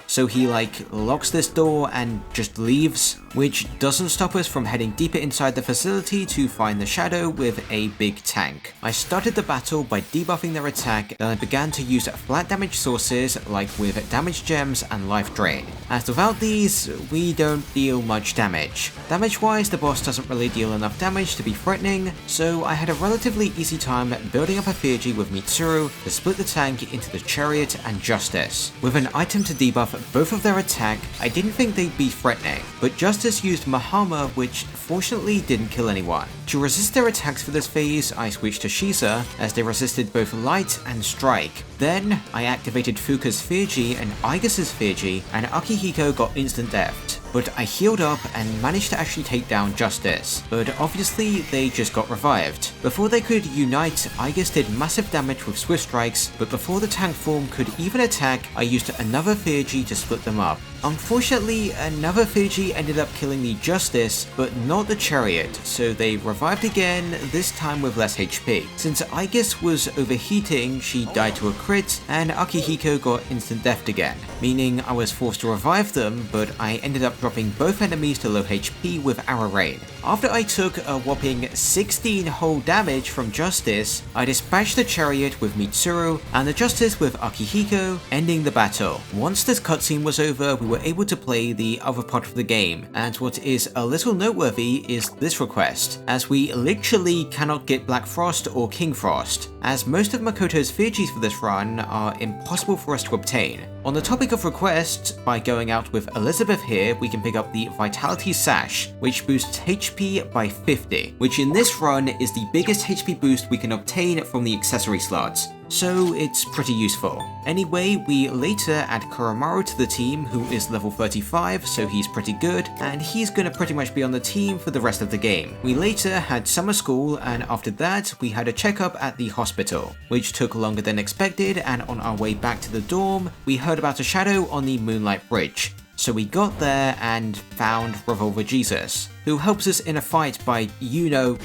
so he locks this door and just leaves, which doesn't stop us from heading deeper inside the facility to find the Shadow with a big tank. I started the battle by debuffing their attack, then I began to use flat damage sources like with damage gems and life drain, as without these, we don't deal much damage. Damage wise, the boss doesn't really deal enough damage to be threatening, so I had a relatively easy time building up a Theurgy with Mitsuru to split the tank into the Chariot and Justice. With an item to debuff both of their attack, I didn't think they'd be threatening, but Justice used Mahama, which fortunately didn't kill anyone. To resist their attacks for this phase, I switched to Shiza, as they resisted both Light and Strike. Then, I activated Fuka's Theurgy and Aegis's Theurgy, and Akihiko got instant deathed. But I healed up and managed to actually take down Justice, but obviously they just got revived. Before they could unite, Aegis did massive damage with Swift Strikes, but before the tank form could even attack, I used another Theurgy to split them up. Unfortunately, another Theurgy ended up killing the Justice, but not the Chariot, so they revived again, this time with less HP. Since Aegis was overheating, she died to a crit, and Akihiko got instant death again, meaning I was forced to revive them, but I ended up dropping both enemies to low HP with Arrow Rain. After I took a whopping 16 whole damage from Justice, I dispatched the Chariot with Mitsuru, and the Justice with Akihiko, ending the battle. Once this cutscene was over, we were able to play the other part of the game, and what is a little noteworthy is this request, as we literally cannot get Black Frost or King Frost, as most of Makoto's Theurgys for this run are impossible for us to obtain. On the topic of requests, by going out with Elizabeth here, we can pick up the Vitality Sash, which boosts HP by 50, which in this run is the biggest HP boost we can obtain from the accessory slots, so it's pretty useful. Anyway, we later add Koromaru to the team, who is level 35, so he's pretty good, and he's gonna pretty much be on the team for the rest of the game. We later had summer school, and after that, we had a checkup at the hospital, which took longer than expected, and on our way back to the dorm, we heard about a Shadow on the Moonlight Bridge. So we got there and found Revolver Jesus, who helps us in a fight by,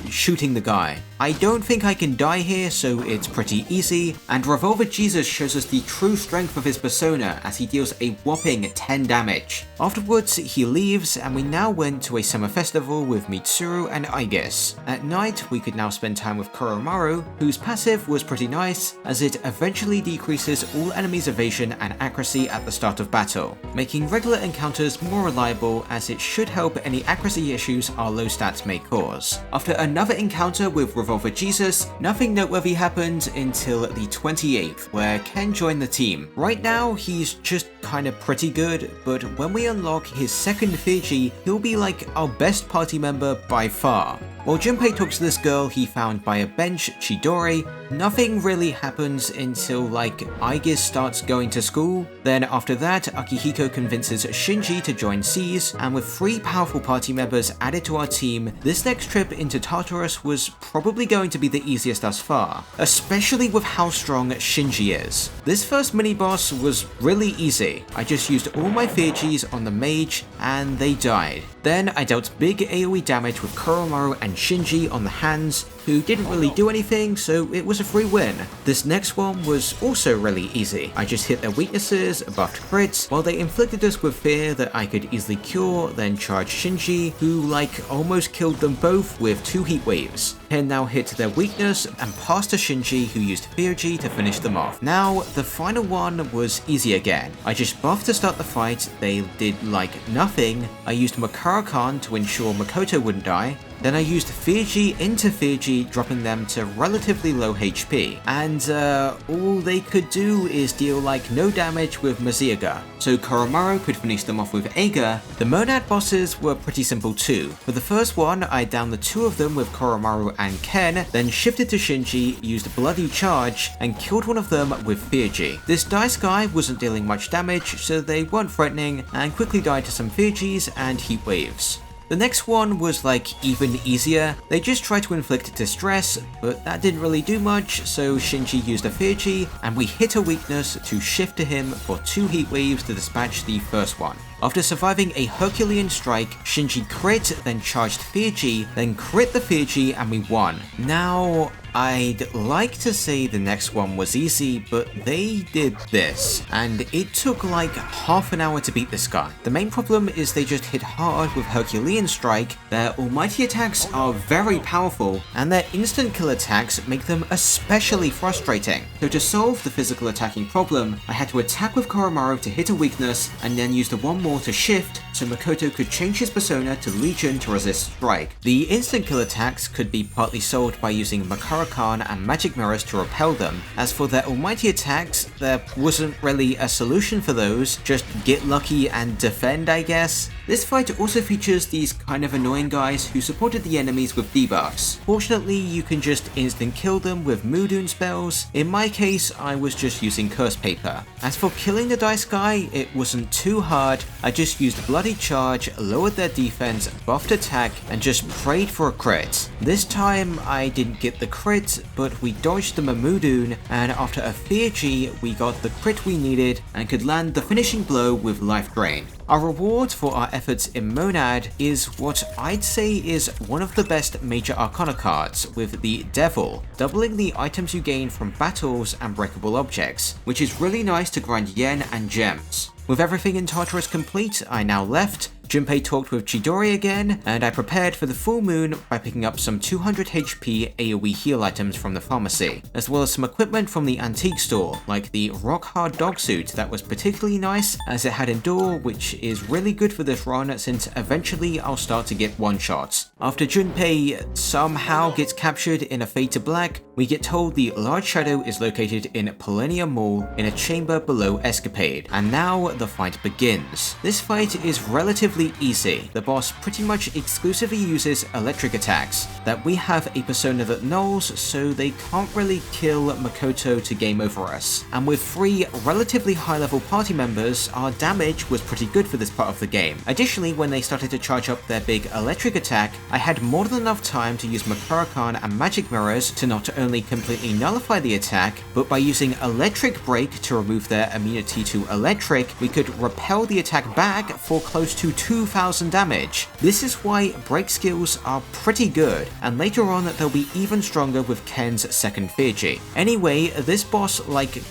shooting the guy. I don't think I can die here, so it's pretty easy, and Revolver Jesus shows us the true strength of his persona as he deals a whopping 10 damage. Afterwards, he leaves, and we now went to a summer festival with Mitsuru and Aegis. At night, we could now spend time with Koromaru, whose passive was pretty nice, as it eventually decreases all enemies' evasion and accuracy at the start of battle, making regular encounters more reliable, as it should help any accuracy issues our low stats may cause. After another encounter with Revolver Jesus, nothing noteworthy happened until the 28th, where Ken joined the team. Right now, he's just kinda pretty good, but when we unlock his second Theurgy, he'll be like our best party member by far. While Junpei talks to this girl he found by a bench, Chidori, nothing really happens until Aegis starts going to school. Then after that, Akihiko convinces Shinji to join Seize, and with 3 powerful party members added to our team, this next trip into Tartarus was probably going to be the easiest thus far, especially with how strong Shinji is. This first mini-boss was really easy. I just used all my Theurgys on the mage, and they died. Then I dealt big AoE damage with Koromaru and Shinji on the hands, who didn't really do anything, so it was a free win. This next one was also really easy. I just hit their weaknesses, buffed crits, while they inflicted us with fear that I could easily cure, then charged Shinji, who almost killed them both with 2 heat waves. Ken now hit their weakness and passed to Shinji, who used Theurgy to finish them off. Now, the final one was easy again. I just buffed to start the fight, they did nothing. I used Makara-Khan to ensure Makoto wouldn't die. Then I used Theurgy into Theurgy, dropping them to relatively low HP, and all they could do is deal no damage with Maziaga, so Koromaru could finish them off with Eiga. The Monad bosses were pretty simple too. For the first one, I downed the 2 of them with Koromaru and Ken, then shifted to Shinji, used Bloody Charge, and killed one of them with Theurgy. This dice guy wasn't dealing much damage, so they weren't threatening, and quickly died to some Theurgys and heat waves. The next one was like even easier. They just tried to inflict distress, but that didn't really do much, so Shinji used a Fear-G, and we hit a weakness to shift to him for 2 heat waves to dispatch the first one. After surviving a Herculean strike, Shinji crit, then charged Fear-G, then crit the Fear-G, and we won. Now, I'd like to say the next one was easy, but they did this, and it took like half an hour to beat this guy. The main problem is they just hit hard with Herculean Strike, their almighty attacks are very powerful, and their instant kill attacks make them especially frustrating. So to solve the physical attacking problem, I had to attack with Koromaru to hit a weakness, and then use the one more to shift, so Makoto could change his persona to Legion to resist Strike. The instant kill attacks could be partly solved by using arcana and magic mirrors to repel them. As for their almighty attacks, there wasn't really a solution for those, just get lucky and defend, I guess. This fight also features these kind of annoying guys who supported the enemies with debuffs. Fortunately, you can just instant kill them with Mudoon spells. In my case, I was just using Curse Paper. As for killing the dice guy, it wasn't too hard. I just used Bloody Charge, lowered their defense, buffed attack, and just prayed for a crit. This time, I didn't get the crit, but we dodged the Mudoon, and after a Fear-G, we got the crit we needed and could land the finishing blow with Life Drain. Our reward for our efforts in Monad is what I'd say is one of the best major arcana cards, with the Devil, doubling the items you gain from battles and breakable objects, which is really nice to grind yen and gems. With everything in Tartarus complete, I now left. Junpei talked with Chidori again, and I prepared for the full moon by picking up some 200 HP AoE heal items from the pharmacy, as well as some equipment from the antique store, like the rock hard dog suit that was particularly nice as it had Endure, which is really good for this run since eventually I'll start to get one-shots. After Junpei somehow gets captured in a Fade to Black, we get told the large shadow is located in Polenia Mall in a chamber below Escapade, and now the fight begins. This fight is relatively easy. The boss pretty much exclusively uses electric attacks, that we have a persona that nulls, so they can't really kill Makoto to game over us. And with 3 relatively high level party members, our damage was pretty good for this part of the game. Additionally, when they started to charge up their big electric attack, I had more than enough time to use Makarakan and magic mirrors to not only completely nullify the attack, but by using electric break to remove their immunity to electric, we could repel the attack back for close to 2,000 damage. This is why break skills are pretty good, and later on they'll be even stronger with Ken's second Fear-G. Anyway, this boss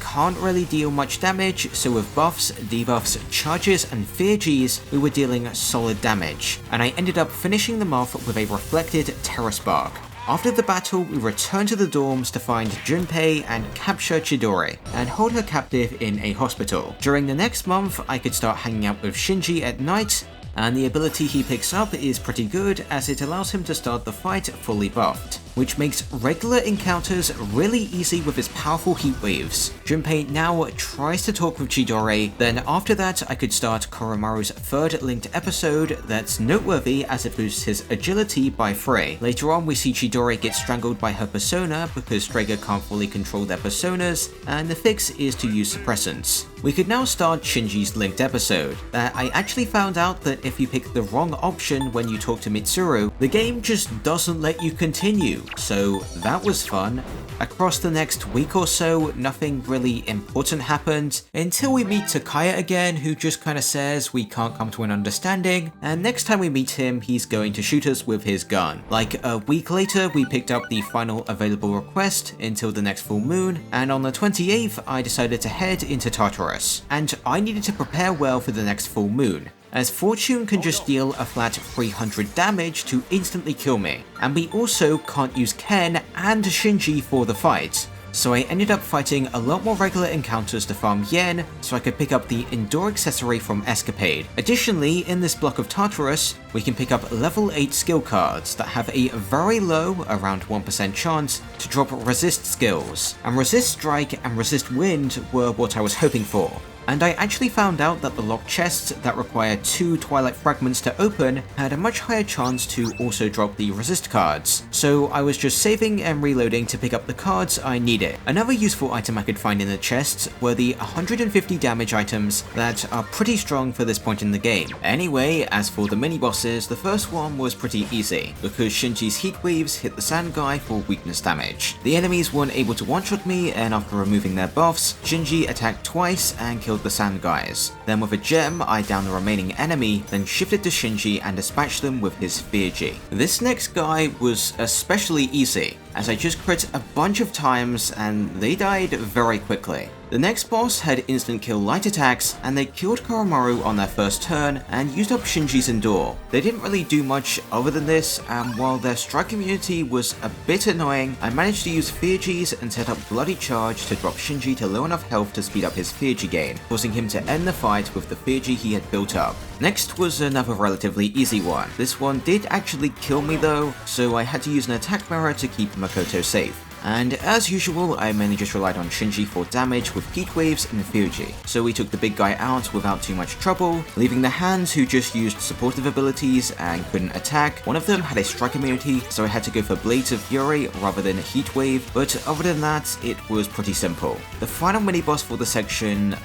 can't really deal much damage, so with buffs, debuffs, charges, and Fear-Gs, we were dealing solid damage, and I ended up finishing them off with a reflected Terror Spark. After the battle, we return to the dorms to find Junpei and capture Chidori, and hold her captive in a hospital. During the next month, I could start hanging out with Shinji at night, and the ability he picks up is pretty good as it allows him to start the fight fully buffed, which makes regular encounters really easy with his powerful heat waves. Junpei now tries to talk with Chidori, then after that I could start Koromaru's third linked episode that's noteworthy as it boosts his agility by 3. Later on we see Chidori get strangled by her persona because Strega can't fully control their personas, and the fix is to use suppressants. We could now start Shinji's linked episode, that I actually found out that if you pick the wrong option when you talk to Mitsuru, the game just doesn't let you continue, so that was fun. Across the next week or so, nothing really important happened, until we meet Takaya again, who just kinda says we can't come to an understanding, and next time we meet him, he's going to shoot us with his gun. Like a week later, we picked up the final available request until the next full moon, and on the 28th, I decided to head into Tartarus, and I needed to prepare well for the next full moon, as Fortune can just deal a flat 300 damage to instantly kill me, and we also can't use Ken and Shinji for the fight. So I ended up fighting a lot more regular encounters to farm yen so I could pick up the Endure accessory from Escapade. Additionally, in this block of Tartarus, we can pick up level 8 skill cards that have a very low, around 1% chance, to drop resist skills, and Resist Strike and Resist Wind were what I was hoping for. And I actually found out that the locked chests that require 2 Twilight Fragments to open had a much higher chance to also drop the resist cards, so I was just saving and reloading to pick up the cards I needed. Another useful item I could find in the chests were the 150 damage items that are pretty strong for this point in the game. Anyway, as for the mini-bosses, the first one was pretty easy, because Shinji's heat waves hit the sand guy for weakness damage. The enemies weren't able to one-shot me, and after removing their buffs, Shinji attacked twice and killed the sand guys. Then with a gem, I downed the remaining enemy, then shifted to Shinji and dispatched them with his Fear-G. This next guy was especially easy, as I just crit a bunch of times and they died very quickly. The next boss had instant kill light attacks, and they killed Koromaru on their first turn and used up Shinji's Endure. They didn't really do much other than this, and while their strike immunity was a bit annoying, I managed to use Fear-Gs and set up Bloody Charge to drop Shinji to low enough health to speed up his Fear-G gain, causing him to end the fight with the Fear-G he had built up. Next was another relatively easy one. This one did actually kill me though, so I had to use an attack mirror to keep Makoto safe. And as usual, I mainly just relied on Shinji for damage with heat waves and Fear-G, so we took the big guy out without too much trouble, leaving the hands who just used supportive abilities and couldn't attack. One of them had a strike immunity, so I had to go for Blades of Fury rather than Heat Wave, but other than that, it was pretty simple. The final mini-boss for the section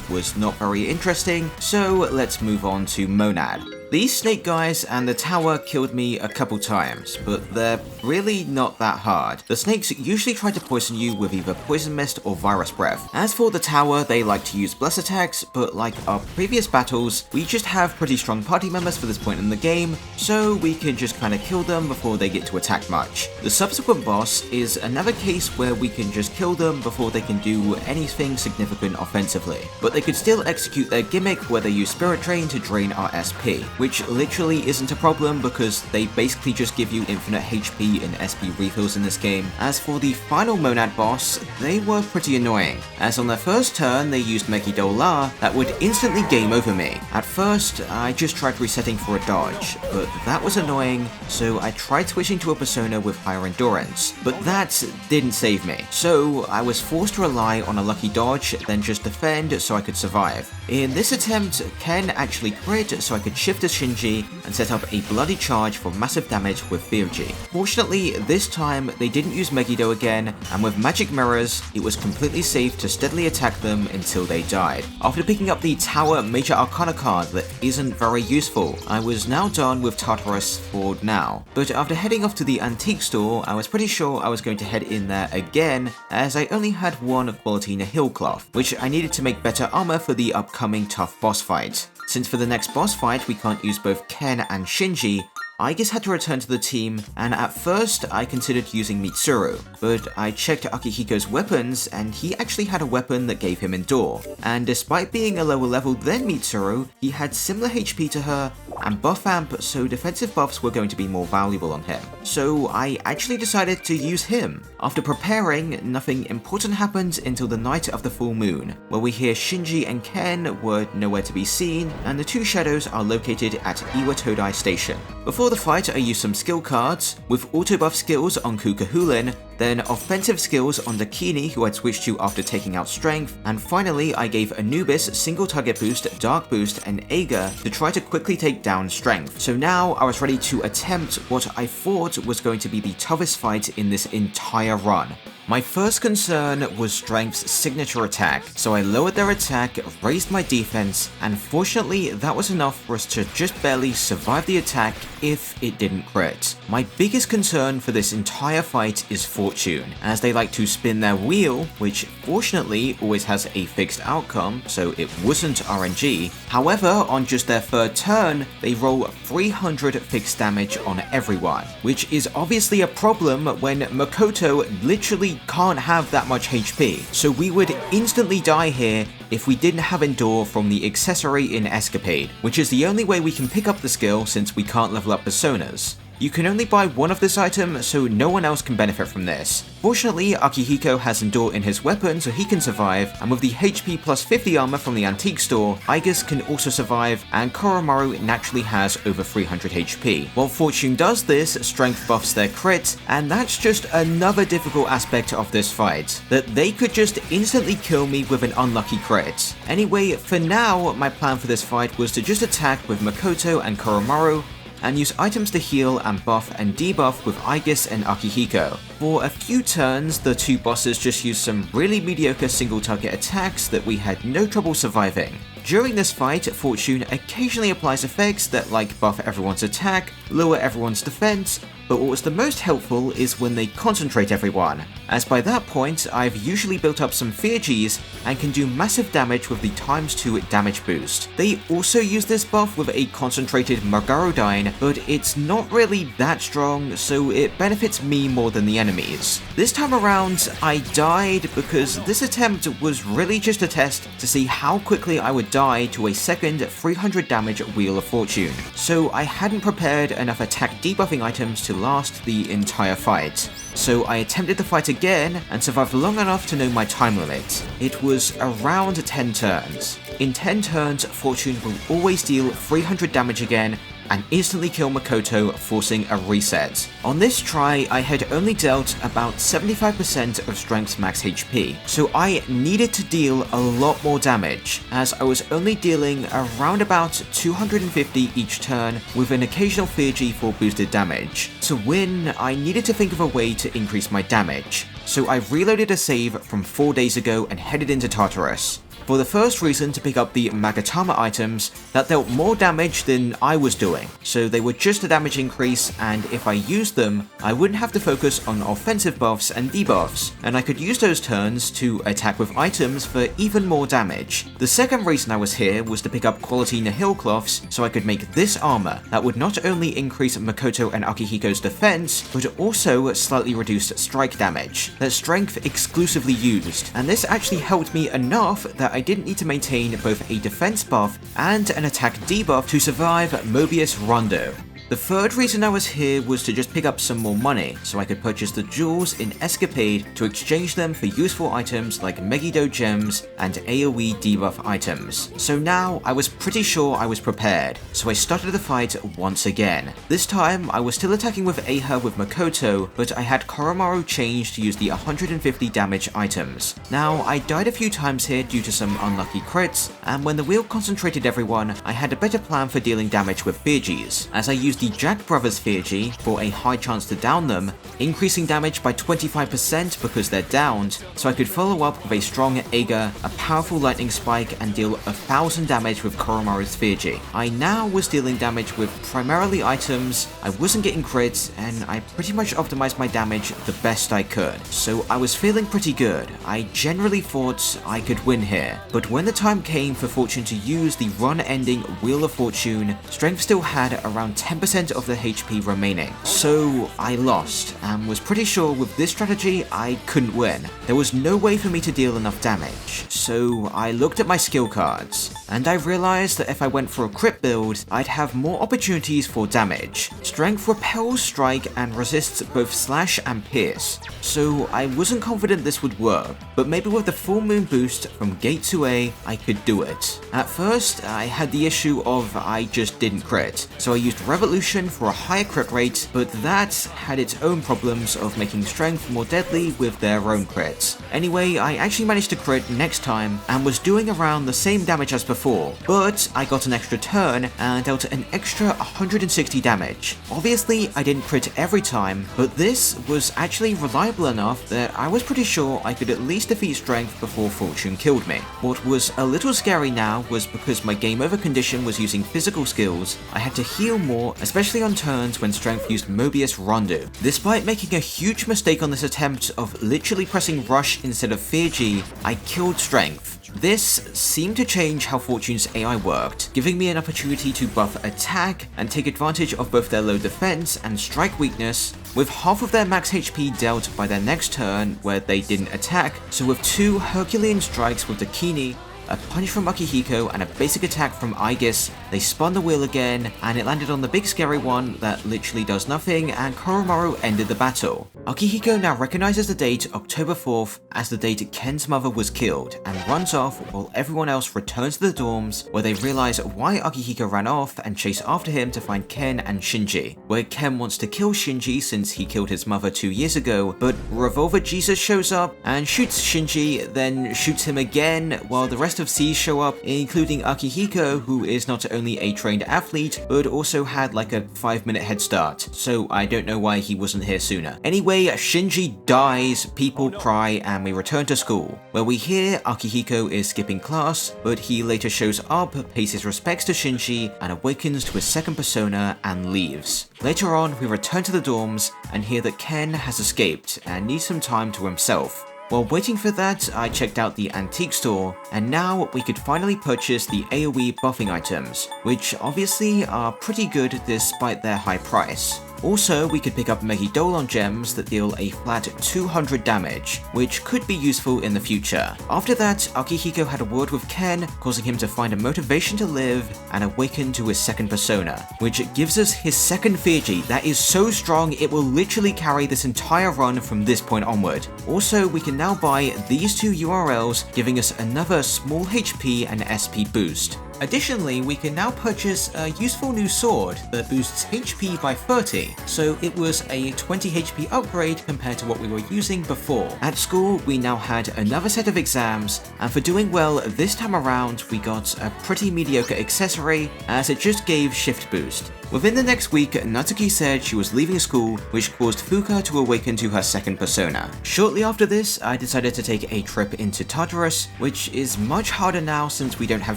was not very interesting, so let's move on to Monad. These snake guys and the tower killed me a couple times, but they're really not that hard. The snakes usually try to poison you with either poison mist or virus breath. As for the tower, they like to use bless attacks, but like our previous battles, we just have pretty strong party members for this point in the game, so we can just kinda kill them before they get to attack much. The subsequent boss is another case where we can just kill them before they can do anything significant offensively, but they could still execute their gimmick where they use Spirit Drain to drain our SP, which literally isn't a problem because they basically just give you infinite HP and SP refills in this game. As for the final Monad boss, they were pretty annoying, as on their first turn they used Megidola that would instantly game over me. At first, I just tried resetting for a dodge, but that was annoying, so I tried switching to a persona with higher endurance, but that didn't save me, so I was forced to rely on a lucky dodge, then just defend so I could survive. In this attempt, Ken actually crit so I could shift to Shinji and set up a Bloody Charge for massive damage with Fear-G. Fortunately, this time they didn't use Megiddo again, and with magic mirrors, it was completely safe to steadily attack them until they died. After picking up the Tower Major Arcana card that isn't very useful, I was now done with Tartarus for now. But after heading off to the antique store, I was pretty sure I was going to head in there again, as I only had one quality Nihil cloth, which I needed to make better armor for the upcoming tough boss fight. Since for the next boss fight we can't use both Ken and Shinji, I just had to return to the team, and at first I considered using Mitsuru, but I checked Akihiko's weapons and he actually had a weapon that gave him Endure, and despite being a lower level than Mitsuru, he had similar HP to her and buff amp, so defensive buffs were going to be more valuable on him. So I actually decided to use him. After preparing, nothing important happened until the night of the full moon, where we hear Shinji and Ken were nowhere to be seen, and the two shadows are located at Iwatodai Station. Before the fight, I used some skill cards, with auto buff skills on Kukahulin, then offensive skills on Dakini, who I'd switched to after taking out Strength, and finally I gave Anubis single target boost, Dark boost, and Ager to try to quickly take down Strength. So now I was ready to attempt what I thought was going to be the toughest fight in this entire run. My first concern was Strength's signature attack, so I lowered their attack, raised my defense, and fortunately that was enough for us to just barely survive the attack if it didn't crit. My biggest concern for this entire fight is Fortune, as they like to spin their wheel, which fortunately always has a fixed outcome, so it wasn't RNG. However, on just their third turn, they roll 300 fixed damage on everyone, which is obviously a problem when Makoto literally can't have that much HP, so we would instantly die here if we didn't have Endure from the accessory in Escapade, which is the only way we can pick up the skill since we can't level up personas. You can only buy one of this item, so no one else can benefit from this. Fortunately, Akihiko has Endure in his weapon so he can survive, and with the HP plus 50 armor from the antique store, Aegis can also survive, and Koromaru naturally has over 300 HP. While Fortune does this, Strength buffs their crit, and that's just another difficult aspect of this fight, that they could just instantly kill me with an unlucky crit. Anyway, for now, my plan for this fight was to just attack with Makoto and Koromaru, and use items to heal and buff and debuff with Aegis and Akihiko. For a few turns, the two bosses just used some really mediocre single target attacks that we had no trouble surviving. During this fight, Fortune occasionally applies effects that like buff everyone's attack, lower everyone's defense, but what was the most helpful is when they concentrate everyone, as by that point I've usually built up some fear Gs and can do massive damage with the ×2 damage boost. They also use this buff with a concentrated Margarodine, but it's not really that strong, so it benefits me more than the enemies. This time around, I died because this attempt was really just a test to see how quickly I would die to a second 300 damage Wheel of Fortune, so I hadn't prepared enough attack debuffing items to last the entire fight. So I attempted the fight again and survived long enough to know my time limit. It was around 10 turns. In 10 turns, Fortune will always deal 300 damage again and instantly kill Makoto, forcing a reset. On this try, I had only dealt about 75% of Strength's max HP, so I needed to deal a lot more damage, as I was only dealing around about 250 each turn with an occasional Fear G for boosted damage. To win, I needed to think of a way to increase my damage, so I reloaded a save from 4 days ago and headed into Tartarus. For the first reason, to pick up the Magatama items that dealt more damage than I was doing, so they were just a damage increase, and if I used them, I wouldn't have to focus on offensive buffs and debuffs, and I could use those turns to attack with items for even more damage. The second reason I was here was to pick up quality Nihil cloths so I could make this armor that would not only increase Makoto and Akihiko's defense, but also slightly reduce strike damage that Strength exclusively used, and this actually helped me enough that I didn't need to maintain both a defense buff and an attack debuff to survive Mobius Rondo. The third reason I was here was to just pick up some more money, so I could purchase the jewels in Escapade to exchange them for useful items like Megiddo gems and AoE debuff items. So now I was pretty sure I was prepared, so I started the fight once again. This time I was still attacking with Aha with Makoto, but I had Koromaru changed to use the 150 damage items. Now I died a few times here due to some unlucky crits, and when the wheel concentrated everyone, I had a better plan for dealing damage with Fear Gs, as I used the Jack Brothers Fear G for a high chance to down them, increasing damage by 25% because they're downed, so I could follow up with a strong Aga, a powerful lightning spike, and deal 1000 damage with Koromaru's Fear G. I now was dealing damage with primarily items, I wasn't getting crits, and I pretty much optimized my damage the best I could, so I was feeling pretty good. I generally thought I could win here, but when the time came for Fortune to use the run-ending Wheel of Fortune, Strength still had around 10% of the HP remaining, so I lost, and was pretty sure with this strategy I couldn't win. There was no way for me to deal enough damage, so I looked at my skill cards, and I realized that if I went for a crit build, I'd have more opportunities for damage. Strength repels strike and resists both slash and pierce, so I wasn't confident this would work, but maybe with the full moon boost from Gate 2A, I could do it. At first, I had the issue of I just didn't crit, so I used Revolution for a higher crit rate, but that had its own problems of making Strength more deadly with their own crits. Anyway, I actually managed to crit next time and was doing around the same damage as before, but I got an extra turn and dealt an extra 160 damage. Obviously, I didn't crit every time, but this was actually reliable enough that I was pretty sure I could at least defeat Strength before Fortune killed me. What was a little scary now was because my game over condition was using physical skills, I had to heal more, especially on turns when Strength used Mobius Rondo. Despite making a huge mistake on this attempt of literally pressing Rush instead of Fear G, I killed Strength. This seemed to change how Fortune's AI worked, giving me an opportunity to buff attack and take advantage of both their low defense and strike weakness, with half of their max HP dealt by their next turn where they didn't attack, so with 2 Herculean strikes with the Kini, a punch from Akihiko, and a basic attack from Aegis, they spun the wheel again, and it landed on the big scary one that literally does nothing, and Koromaru ended the battle. Akihiko now recognizes the date October 4th as the date Ken's mother was killed, and runs off while everyone else returns to the dorms, where they realize why Akihiko ran off and chase after him to find Ken and Shinji, where Ken wants to kill Shinji since he killed his mother 2 years ago, but Revolver Jesus shows up and shoots Shinji, then shoots him again, while the rest of C's show up, including Akihiko, who is not only a trained athlete, but also had like a 5-minute head start, so I don't know why he wasn't here sooner. Anyway, Shinji dies, people cry, and we return to school, where we hear Akihiko is skipping class, but he later shows up, pays his respects to Shinji, and awakens to his second persona and leaves. Later on, we return to the dorms and hear that Ken has escaped and needs some time to himself. While waiting for that, I checked out the antique store, and now we could finally purchase the AoE buffing items, which obviously are pretty good despite their high price. Also, we could pick up Megidolon gems that deal a flat 200 damage, which could be useful in the future. After that, Akihiko had a word with Ken, causing him to find a motivation to live and awaken to his second persona, which gives us his second Fiji that is so strong it will literally carry this entire run from this point onward. Also, we can now buy these 2 URLs, giving us another small HP and SP boost. Additionally, we can now purchase a useful new sword that boosts HP by 30, so it was a 20 HP upgrade compared to what we were using before. At school, we now had another set of exams, and for doing well this time around, we got a pretty mediocre accessory as it just gave shift boost. Within the next week, Natsuki said she was leaving school, which caused Fuka to awaken to her second persona. Shortly after this, I decided to take a trip into Tartarus, which is much harder now since we don't have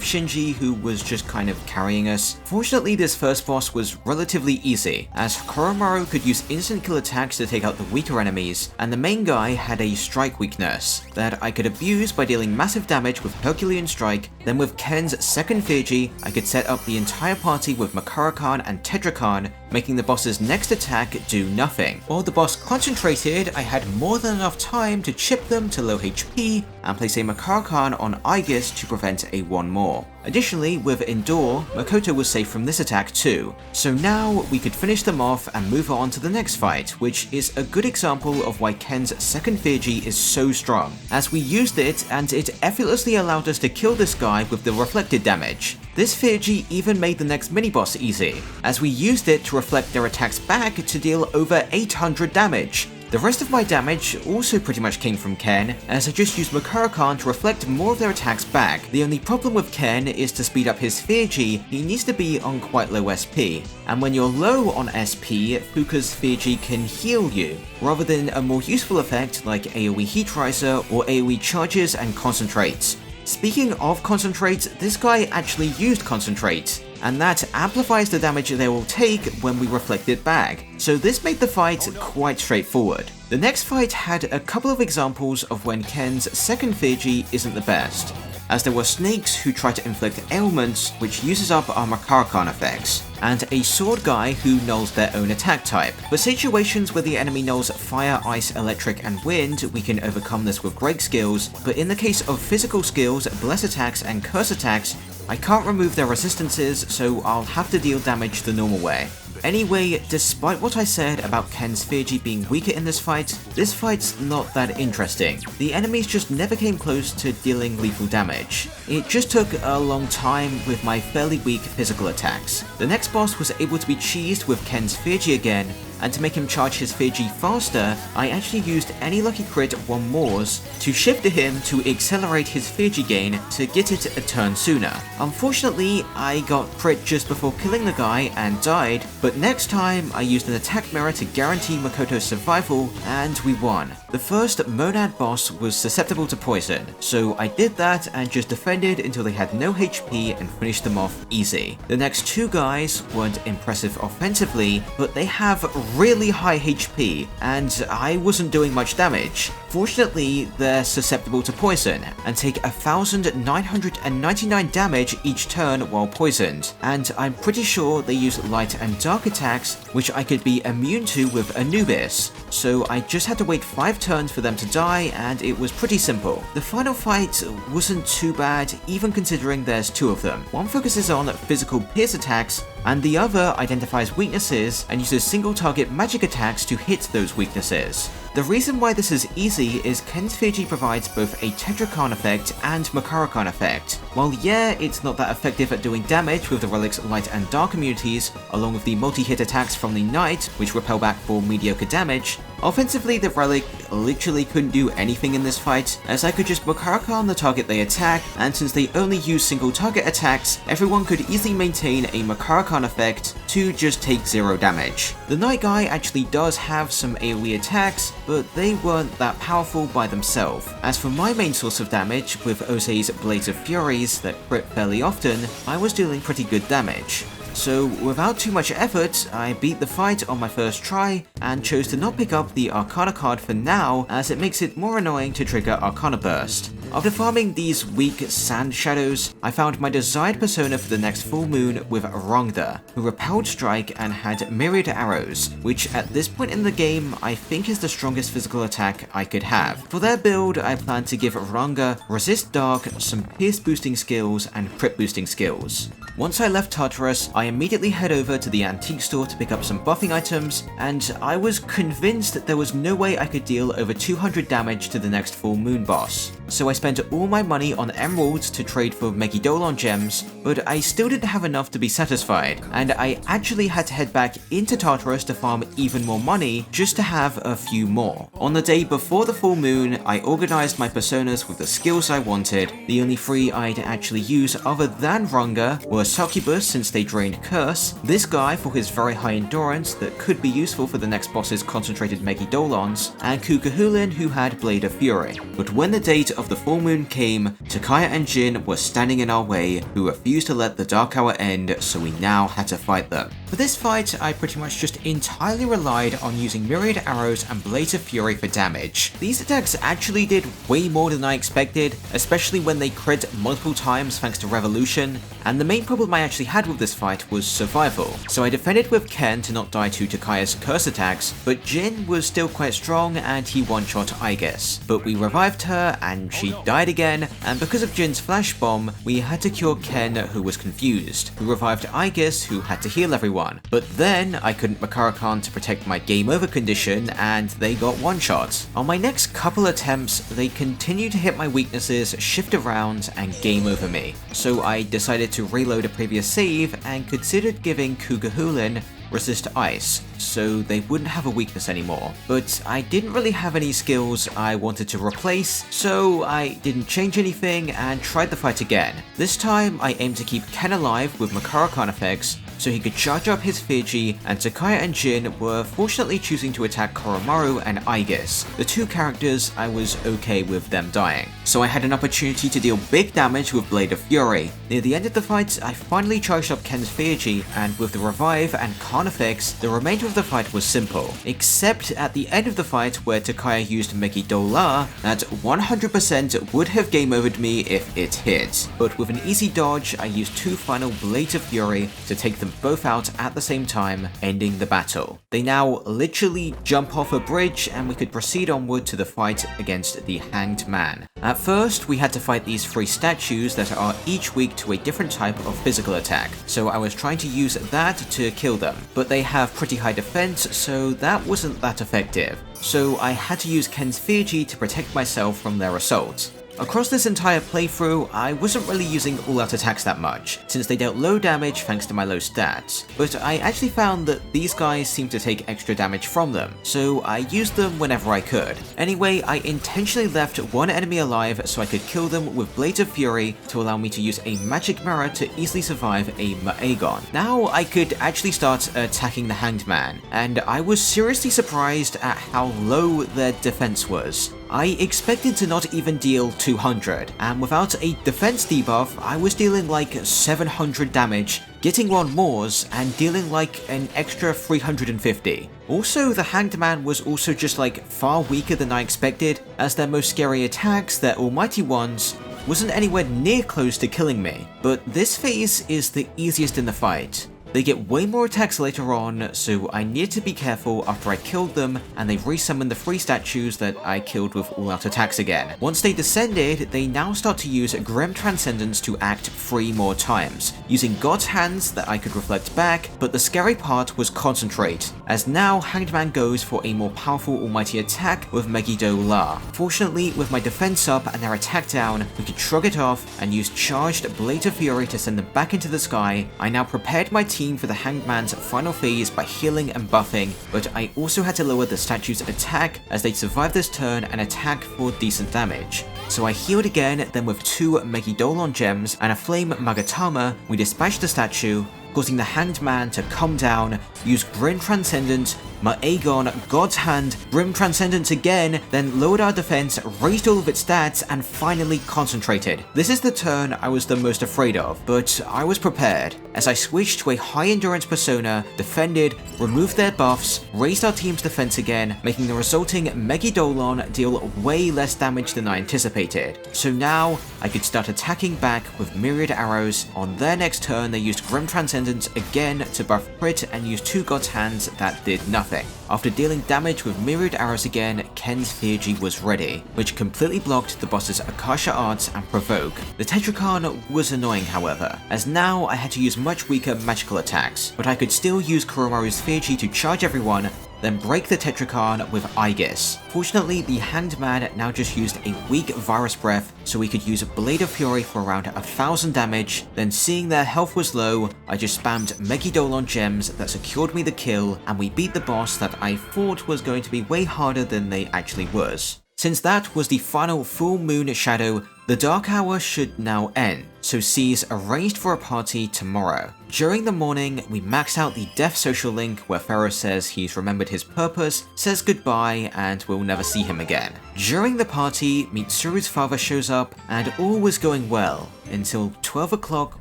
Shinji, who was just kind of carrying us. Fortunately, this first boss was relatively easy, as Koromaru could use instant kill attacks to take out the weaker enemies, and the main guy had a strike weakness that I could abuse by dealing massive damage with Herculean Strike. Then with Ken's second Fiji, I could set up the entire party with Makarakan and Tetrakan, making the boss's next attack do nothing. While the boss concentrated, I had more than enough time to chip them to low HP and place a Makarakan on Aegis to prevent a 1 more. Additionally, with Endure, Makoto was safe from this attack too, so now we could finish them off and move on to the next fight, which is a good example of why Ken's second Fiji is so strong, as we used it and it effortlessly allowed us to kill this guy with the reflected damage. This Fiji even made the next mini-boss easy, as we used it to reflect their attacks back to deal over 800 damage. The rest of my damage also pretty much came from Ken, as I just used Makarakan to reflect more of their attacks back. The only problem with Ken is to speed up his Fiji, he needs to be on quite low SP. And when you're low on SP, Fuka's Fiji can heal you, rather than a more useful effect like AoE Heat Riser or AoE Charges and Concentrates. Speaking of Concentrates, this guy actually used Concentrates, and that amplifies the damage they will take when we reflect it back, so this made the fight quite straightforward. The next fight had a couple of examples of when Ken's second Fiji isn't the best, as there were snakes who try to inflict ailments which uses up our Makarakan effects, and a sword guy who nulls their own attack type. For situations where the enemy nulls fire, ice, electric, and wind, we can overcome this with great skills, but in the case of physical skills, bless attacks, and curse attacks, I can't remove their resistances, so I'll have to deal damage the normal way. Anyway, despite what I said about Ken's Fiji being weaker in this fight's not that interesting. The enemies just never came close to dealing lethal damage. It just took a long time with my fairly weak physical attacks. The next boss was able to be cheesed with Ken's Fiji again, and to make him charge his Fiji faster, I actually used any lucky crit 1 mores to shift to him to accelerate his Fiji gain to get it a turn sooner. Unfortunately, I got crit just before killing the guy and died, but next time I used an attack mirror to guarantee Makoto's survival, and we won. The first Monad boss was susceptible to poison, so I did that and just defended until they had no HP and finished them off easy. The next 2 guys weren't impressive offensively, but they have really high HP, and I wasn't doing much damage. Fortunately, they're susceptible to poison, and take 1,999 damage each turn while poisoned, and I'm pretty sure they use light and dark attacks, which I could be immune to with Anubis, so I just had to wait 5 turns for them to die, and it was pretty simple. The final fight wasn't too bad, even considering there's 2 of them. One focuses on physical pierce attacks, and the other identifies weaknesses and uses single target magic attacks to hit those weaknesses. The reason why this is easy is Ken's Fiji provides both a Tetrakan effect and Makarakan effect. While yeah, it's not that effective at doing damage with the relic's light and dark immunities, along with the multi-hit attacks from the knight, which repel back for mediocre damage, offensively the relic literally couldn't do anything in this fight, as I could just Makarakan the target they attack, and since they only use single target attacks, everyone could easily maintain a Makarakan effect to just take 0 damage. The knight guy actually does have some AoE attacks, but they weren't that powerful by themselves. As for my main source of damage, with Osei's Blades of Furies that crit fairly often, I was dealing pretty good damage. So without too much effort, I beat the fight on my first try, and chose to not pick up the Arcana card for now, as it makes it more annoying to trigger Arcana Burst. After farming these weak sand shadows, I found my desired persona for the next full moon with Rongda, who repelled strike and had myriad arrows, which at this point in the game I think is the strongest physical attack I could have. For their build, I plan to give Rongda resist dark, some pierce boosting skills, and crit boosting skills. Once I left Tartarus, I immediately head over to the antique store to pick up some buffing items, and I was convinced that there was no way I could deal over 200 damage to the next full moon boss. So I spent all my money on emeralds to trade for Megidolon gems, but I still didn't have enough to be satisfied, and I actually had to head back into Tartarus to farm even more money just to have a few more. On the day before the full moon, I organized my personas with the skills I wanted. The only 3 I'd actually use other than Runga were Succubus since they drained Curse, this guy for his very high endurance that could be useful for the next boss's concentrated Megidolons, and Kukahulin who had Blade of Fury. But when the date of the full moon came, Takaya and Jin were standing in our way, who refused to let the Dark Hour end, so we now had to fight them. For this fight, I pretty much just entirely relied on using myriad arrows and Blades of Fury for damage. These attacks actually did way more than I expected, especially when they crit multiple times thanks to Revolution, and the main problem I actually had with this fight was survival. So I defended with Ken to not die to Takaya's curse attacks, but Jin was still quite strong and he one-shot Aigis. But we revived her and she died again, and because of Jin's flash bomb, we had to cure Ken who was confused, who revived Aigis who had to heal everyone. But then I couldn't Makarakan to protect my game over condition and they got one-shot. On my next couple attempts, they continued to hit my weaknesses, shift around, and game over me. So I decided to reload a previous save and considered giving Kukahulin resist ice, so they wouldn't have a weakness anymore. But I didn't really have any skills I wanted to replace, so I didn't change anything and tried the fight again. This time I aimed to keep Ken alive with Makarakan effects, so he could charge up his Fiji, and Takaya and Jin were fortunately choosing to attack Koromaru and Aigis, the 2 characters I was okay with them dying. So I had an opportunity to deal big damage with Blade of Fury. Near the end of the fight, I finally charged up Ken's Fiji, and with the revive and Khan effects, the remainder of the fight was simple, except at the end of the fight where Takaya used Megidola, that 100% would have game overed me if it hit. But with an easy dodge, I used 2 final Blades of Fury to take them both out at the same time, ending the battle. They now literally jump off a bridge and we could proceed onward to the fight against the Hanged Man. At first, we had to fight these 3 statues that are each weak to a different type of physical attack, so I was trying to use that to kill them, but they have pretty high defense, so that wasn't that effective. So I had to use Ken's Fiji to protect myself from their assault. Across this entire playthrough, I wasn't really using all-out attacks that much, since they dealt low damage thanks to my low stats, but I actually found that these guys seemed to take extra damage from them, so I used them whenever I could. Anyway, I intentionally left one enemy alive so I could kill them with Blades of Fury to allow me to use a magic mirror to easily survive a Maegon. Now I could actually start attacking the Hanged Man, and I was seriously surprised at how low their defense was. I expected to not even deal 200, and without a defense debuff, I was dealing like 700 damage, getting 1 mores, and dealing like an extra 350. Also, the Hanged Man was also just like far weaker than I expected, as their most scary attacks, their almighty ones, wasn't anywhere near close to killing me. But this phase is the easiest in the fight. They get way more attacks later on, so I needed to be careful after I killed them, and they resummoned the 3 statues that I killed with all-out attacks again. Once they descended, they now start to use Grim Transcendence to act 3 more times, using God's Hands that I could reflect back, but the scary part was Concentrate, as now Hanged Man goes for a more powerful almighty attack with Megiddo La. Fortunately, with my defense up and their attack down, we could shrug it off and use Charged Blade of Fury to send them back into the sky. I now prepared my team for the Hanged Man's final phase by healing and buffing, but I also had to lower the statue's attack as they'd survive this turn and attack for decent damage. So I healed again, then with 2 Megidolon gems and a Flame Magatama, we dispatched the statue, causing the Hanged Man to come down, use Grim Transcendence, Maegon, God's Hand, Grim Transcendence again, then lowered our defense, raised all of its stats, and finally concentrated. This is the turn I was the most afraid of, but I was prepared, as I switched to a high endurance persona, defended, removed their buffs, raised our team's defense again, making the resulting Megidolon deal way less damage than I anticipated. So now, I could start attacking back with Myriad Arrows. On their next turn, they used Grim Transcendence again to buff crit and used 2 God's Hands that did nothing. After dealing damage with Myriad Arrows again, Ken's Theurgy was ready, which completely blocked the boss's Akasha Arts and Provoke. The Tetrachan was annoying however, as now I had to use much weaker magical attacks, but I could still use Kuromaru's Theurgy to charge everyone, then break the Tetrachan with Aegis. Fortunately, the Hanged Man now just used a weak Virus Breath, so we could use Blade of Fury for around 1000 damage, then seeing their health was low, I just spammed Megidolon gems that secured me the kill, and we beat the boss that I thought was going to be way harder than they actually was. Since that was the final full moon shadow, the Dark Hour should now end, so C's arranged for a party tomorrow. During the morning, we max out the Death social link where Pharaoh says he's remembered his purpose, says goodbye, and we'll never see him again. During the party, Mitsuru's father shows up, and all was going well, until 12 o'clock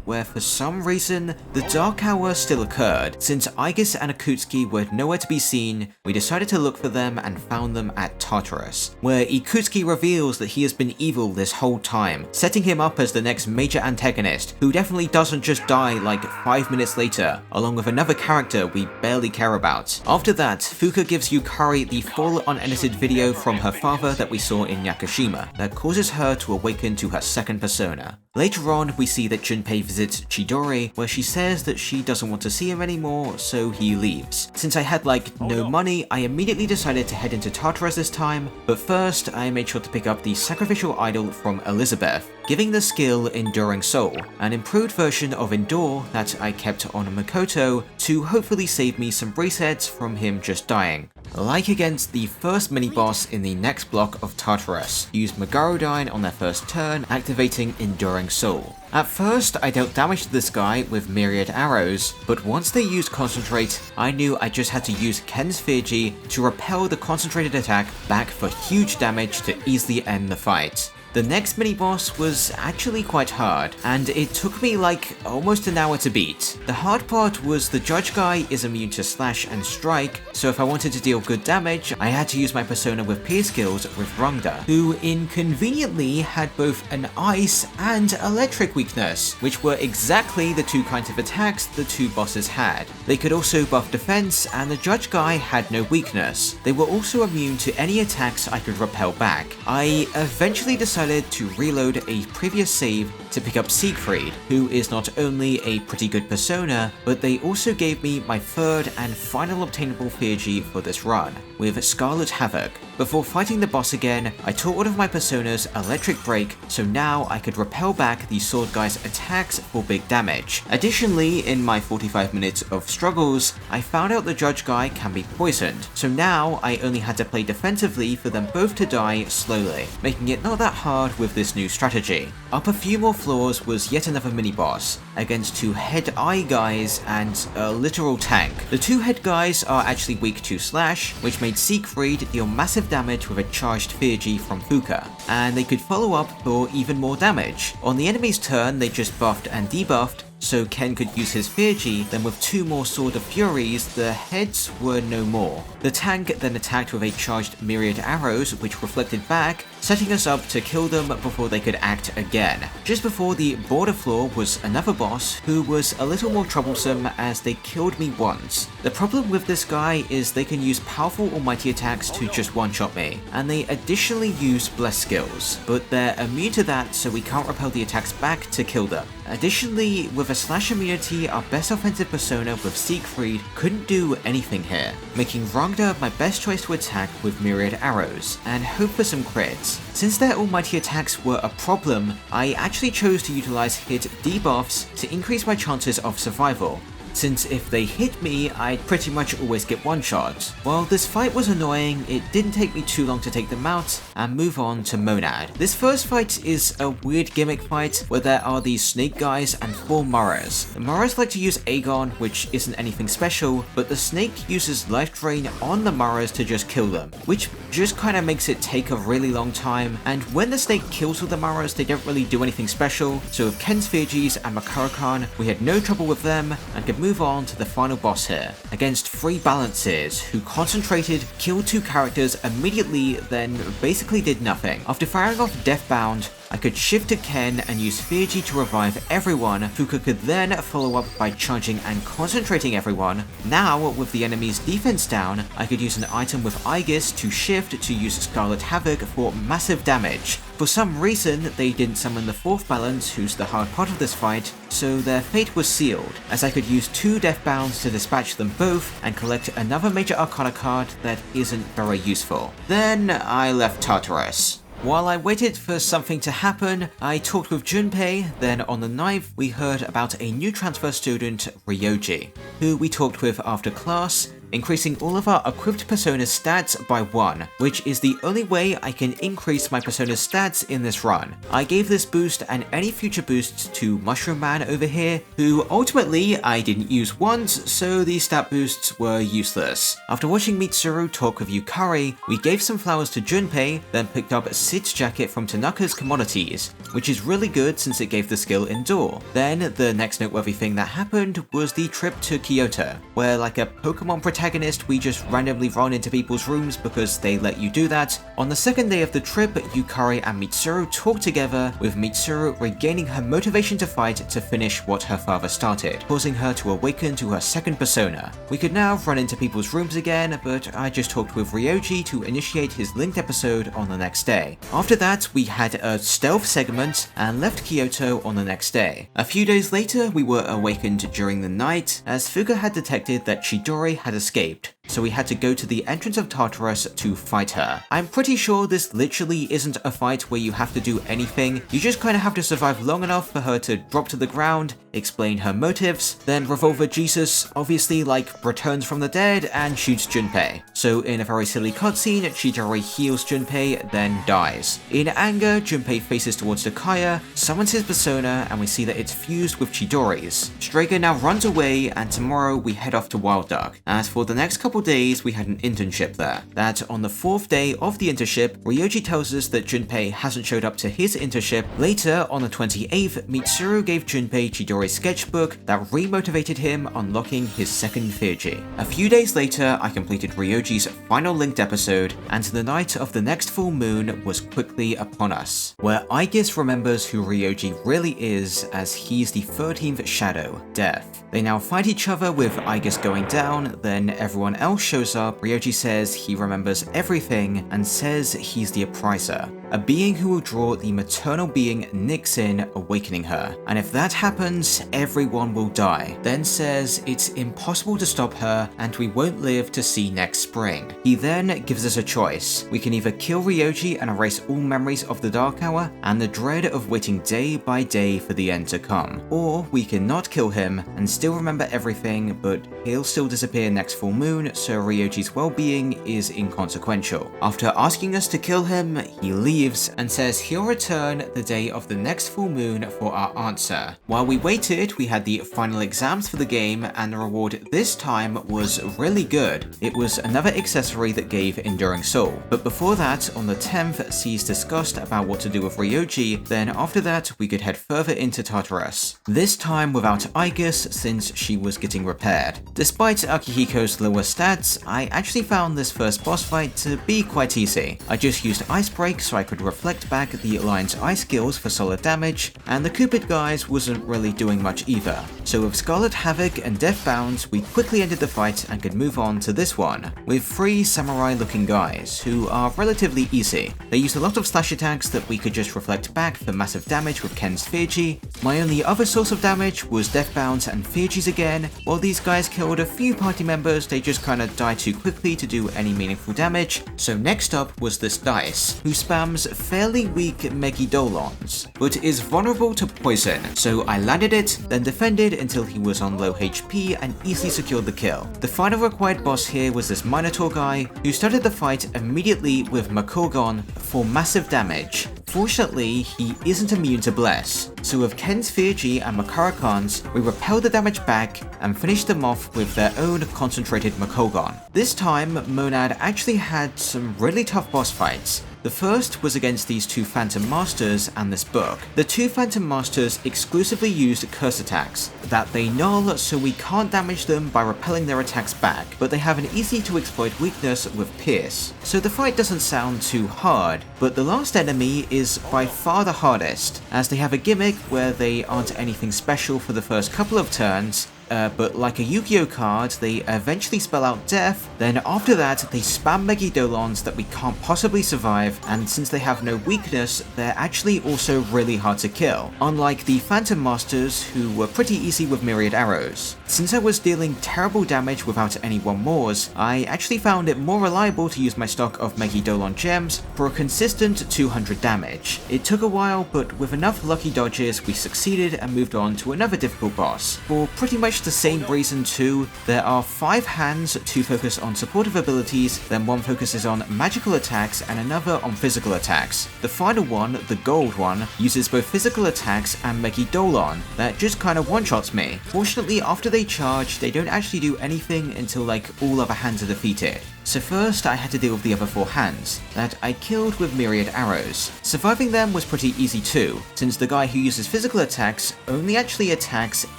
where for some reason, the Dark Hour still occurred. Since Aegis and Ikutsuki were nowhere to be seen, we decided to look for them and found them at Tartarus, where Ikutsuki reveals that he has been evil this whole time, setting him up as the next major antagonist, who definitely doesn't just die like 5 minutes later, along with another character we barely care about. After that, Fuka gives Yukari the full unedited video from her father that we saw in Yakushima, that causes her to awaken to her second persona. Later on, we see that Junpei visits Chidori, where she says that she doesn't want to see him anymore, so he leaves. Since I had like no money, I immediately decided to head into Tartarus this time, but first I made sure to pick up the sacrificial idol from Elizabeth, giving the skill Enduring Soul, an improved version of Endure that I kept on Makoto to hopefully save me some resets from him just dying. Like against the first mini-boss in the next block of Tartarus, use Megarodine on their first turn, activating Enduring Soul. At first, I dealt damage to this guy with Myriad Arrows, but once they used Concentrate, I knew I just had to use Ken's Theurgy to repel the concentrated attack back for huge damage to easily end the fight. The next mini-boss was actually quite hard, and it took me like almost an hour to beat. The hard part was the judge guy is immune to slash and strike, so if I wanted to deal good damage, I had to use my persona with peer skills with Rungda, who inconveniently had both an ice and electric weakness, which were exactly the 2 kinds of attacks the 2 bosses had. They could also buff defense, and the judge guy had no weakness. They were also immune to any attacks I could repel back. I eventually decided to reload a previous save to pick up Siegfried, who is not only a pretty good persona, but they also gave me my third and final obtainable Theurgy for this run, with Scarlet Havoc. Before fighting the boss again, I taught one of my personas Electric Break, so now I could repel back the sword guy's attacks for big damage. Additionally, in my 45 minutes of struggles, I found out the judge guy can be poisoned, so now I only had to play defensively for them both to die slowly, making it not that hard hard with this new strategy. Up a few more floors was yet another mini-boss, against 2 head eye guys and a literal tank. The 2 head guys are actually weak to slash, which made Siegfried deal massive damage with a charged Feargy from Fuka, and they could follow up for even more damage. On the enemy's turn, they just buffed and debuffed, so Ken could use his Feargy, then with 2 more Sword of Furies, the heads were no more. The tank then attacked with a charged myriad arrows, which reflected back, setting us up to kill them before they could act again. Just before the border floor was another boss, who was a little more troublesome as they killed me once. The problem with this guy is they can use powerful almighty attacks to just one-shot me, and they additionally use bless skills, but they're immune to that, so we can't repel the attacks back to kill them. Additionally, with a slash immunity, our best offensive persona with Siegfried couldn't do anything here, making Ragnar my best choice to attack with myriad arrows, and hope for some crits. Since their almighty attacks were a problem, I actually chose to utilize hit debuffs to increase my chances of survival, since if they hit me, I'd pretty much always get one-shot. While this fight was annoying, it didn't take me too long to take them out and move on to Monad. This first fight is a weird gimmick fight where there are these snake guys and 4 Maras. The Maras like to use Aegon, which isn't anything special, but the snake uses life drain on the Maras to just kill them, which just kinda makes it take a really long time, and when the snake kills all the Maras, they don't really do anything special, so with Ken's Feargies and Makarakan, we had no trouble with them and could move on to the final boss here, against 3 balances, who concentrated, killed 2 characters immediately, then basically did nothing. After firing off Deathbound, I could shift to Ken and use Feargy to revive everyone. Fuka could then follow up by charging and concentrating everyone. Now, with the enemy's defense down, I could use an item with Aegis to shift to use Scarlet Havoc for massive damage. For some reason, they didn't summon the 4th balance, who's the hard part of this fight, so their fate was sealed, as I could use 2 Deathbounds to dispatch them both and collect another major arcana card that isn't very useful. Then I left Tartarus. While I waited for something to happen, I talked with Junpei, then on the 9th we heard about a new transfer student, Ryoji, who we talked with after class, increasing all of our equipped persona's stats by 1, which is the only way I can increase my persona's stats in this run. I gave this boost and any future boosts to Mushroom Man over here, who ultimately I didn't use once, so these stat boosts were useless. After watching Mitsuru talk with Yukari, we gave some flowers to Junpei, then picked up Sid's jacket from Tanaka's commodities, which is really good since it gave the skill Endure. Then the next noteworthy thing that happened was the trip to Kyoto, where like a Pokemon protagonist, we just randomly run into people's rooms because they let you do that. On the second day of the trip, Yukari and Mitsuru talk together, with Mitsuru regaining her motivation to fight to finish what her father started, causing her to awaken to her second persona. We could now run into people's rooms again, but I just talked with Ryoji to initiate his linked episode on the next day. After that, we had a stealth segment and left Kyoto on the next day. A few days later, we were awakened during the night, as Fuka had detected that Chidori had escaped, so we had to go to the entrance of Tartarus to fight her. I'm pretty sure this literally isn't a fight where you have to do anything, you just kinda have to survive long enough for her to drop to the ground, explain her motives, then Revolver Jesus obviously returns from the dead and shoots Junpei. So in a very silly cutscene, Chidori heals Junpei, then dies. In anger, Junpei faces towards Takaya, summons his persona, and we see that it's fused with Chidori's. Strager now runs away, and tomorrow we head off to Wild Duck. As for the next couple days, we had an internship there. That on the 4th day of the internship, Ryoji tells us that Junpei hasn't showed up to his internship. Later, on the 28th, Mitsuru gave Junpei Chidori's sketchbook that re-motivated him, unlocking his second Feargy. A few days later, I completed Ryoji's final linked episode, and the night of the next full moon was quickly upon us, where Aegis remembers who Ryoji really is, as he's the 13th shadow, Death. They now fight each other with Aegis going down, then everyone else shows up. Ryoji says he remembers everything and says he's the Appriser, a being who will draw the maternal being Nyx in, awakening her. And if that happens, everyone will die. Then says it's impossible to stop her and we won't live to see next spring. He then gives us a choice. We can either kill Ryoji and erase all memories of the Dark Hour and the dread of waiting day by day for the end to come, or we can not kill him and still remember everything, but he'll still disappear next full moon, so Ryoji's well-being is inconsequential. After asking us to kill him, he leaves leaves and says he'll return the day of the next full moon for our answer. While we waited, we had the final exams for the game, and the reward this time was really good. It was another accessory that gave Enduring Soul. But before that, on the 10th, C's discussed about what to do with Ryoji, then after that we could head further into Tartarus. This time without Aigis, since she was getting repaired. Despite Akihiko's lower stats, I actually found this first boss fight to be quite easy. I just used Ice Break so I could reflect back the Alliance ice skills for solid damage, and the Cupid guys wasn't really doing much either. So with Scarlet Havoc and Death Bounds, we quickly ended the fight and could move on to this one, with 3 samurai looking guys, who are relatively easy. They used a lot of slash attacks that we could just reflect back for massive damage with Ken's Fiji. My only other source of damage was Death Bounds and Fiji's again. While these guys killed a few party members, they just kinda died too quickly to do any meaningful damage. So next up was this dice, who spams fairly weak Megidolons, but is vulnerable to poison, so I landed it, then defended until he was on low HP and easily secured the kill. The final required boss here was this Minotaur guy, who started the fight immediately with Makogon for massive damage. Fortunately, he isn't immune to Bless, so with Ken's Fiji and Makarakans, we repelled the damage back and finished them off with their own concentrated Makogon. This time, Monad actually had some really tough boss fights. The first was against these 2 Phantom Masters and this book. The 2 Phantom Masters exclusively used curse attacks that they null, so we can't damage them by repelling their attacks back, but they have an easy to exploit weakness with Pierce. So the fight doesn't sound too hard, but the last enemy is by far the hardest, as they have a gimmick where they aren't anything special for the first couple of turns, but like a Yu-Gi-Oh card, they eventually spell out death, then after that they spam Megidolons that we can't possibly survive, and since they have no weakness, they're actually also really hard to kill, unlike the Phantom Masters who were pretty easy with myriad arrows. Since I was dealing terrible damage without any 1-mores, I actually found it more reliable to use my stock of Megidolon gems for a consistent 200 damage. It took a while, but with enough lucky dodges we succeeded and moved on to another difficult boss. For pretty much the same reason too, there are 5 hands, 2 focus on supportive abilities, then 1 focuses on magical attacks and another on physical attacks. The final one, the gold one, uses both physical attacks and Megidolon that just kinda one-shots me. Fortunately, after they charge, they don't actually do anything until like all other hands are defeated. So first I had to deal with the other 4 hands, that I killed with myriad arrows. Surviving them was pretty easy too, since the guy who uses physical attacks only actually attacks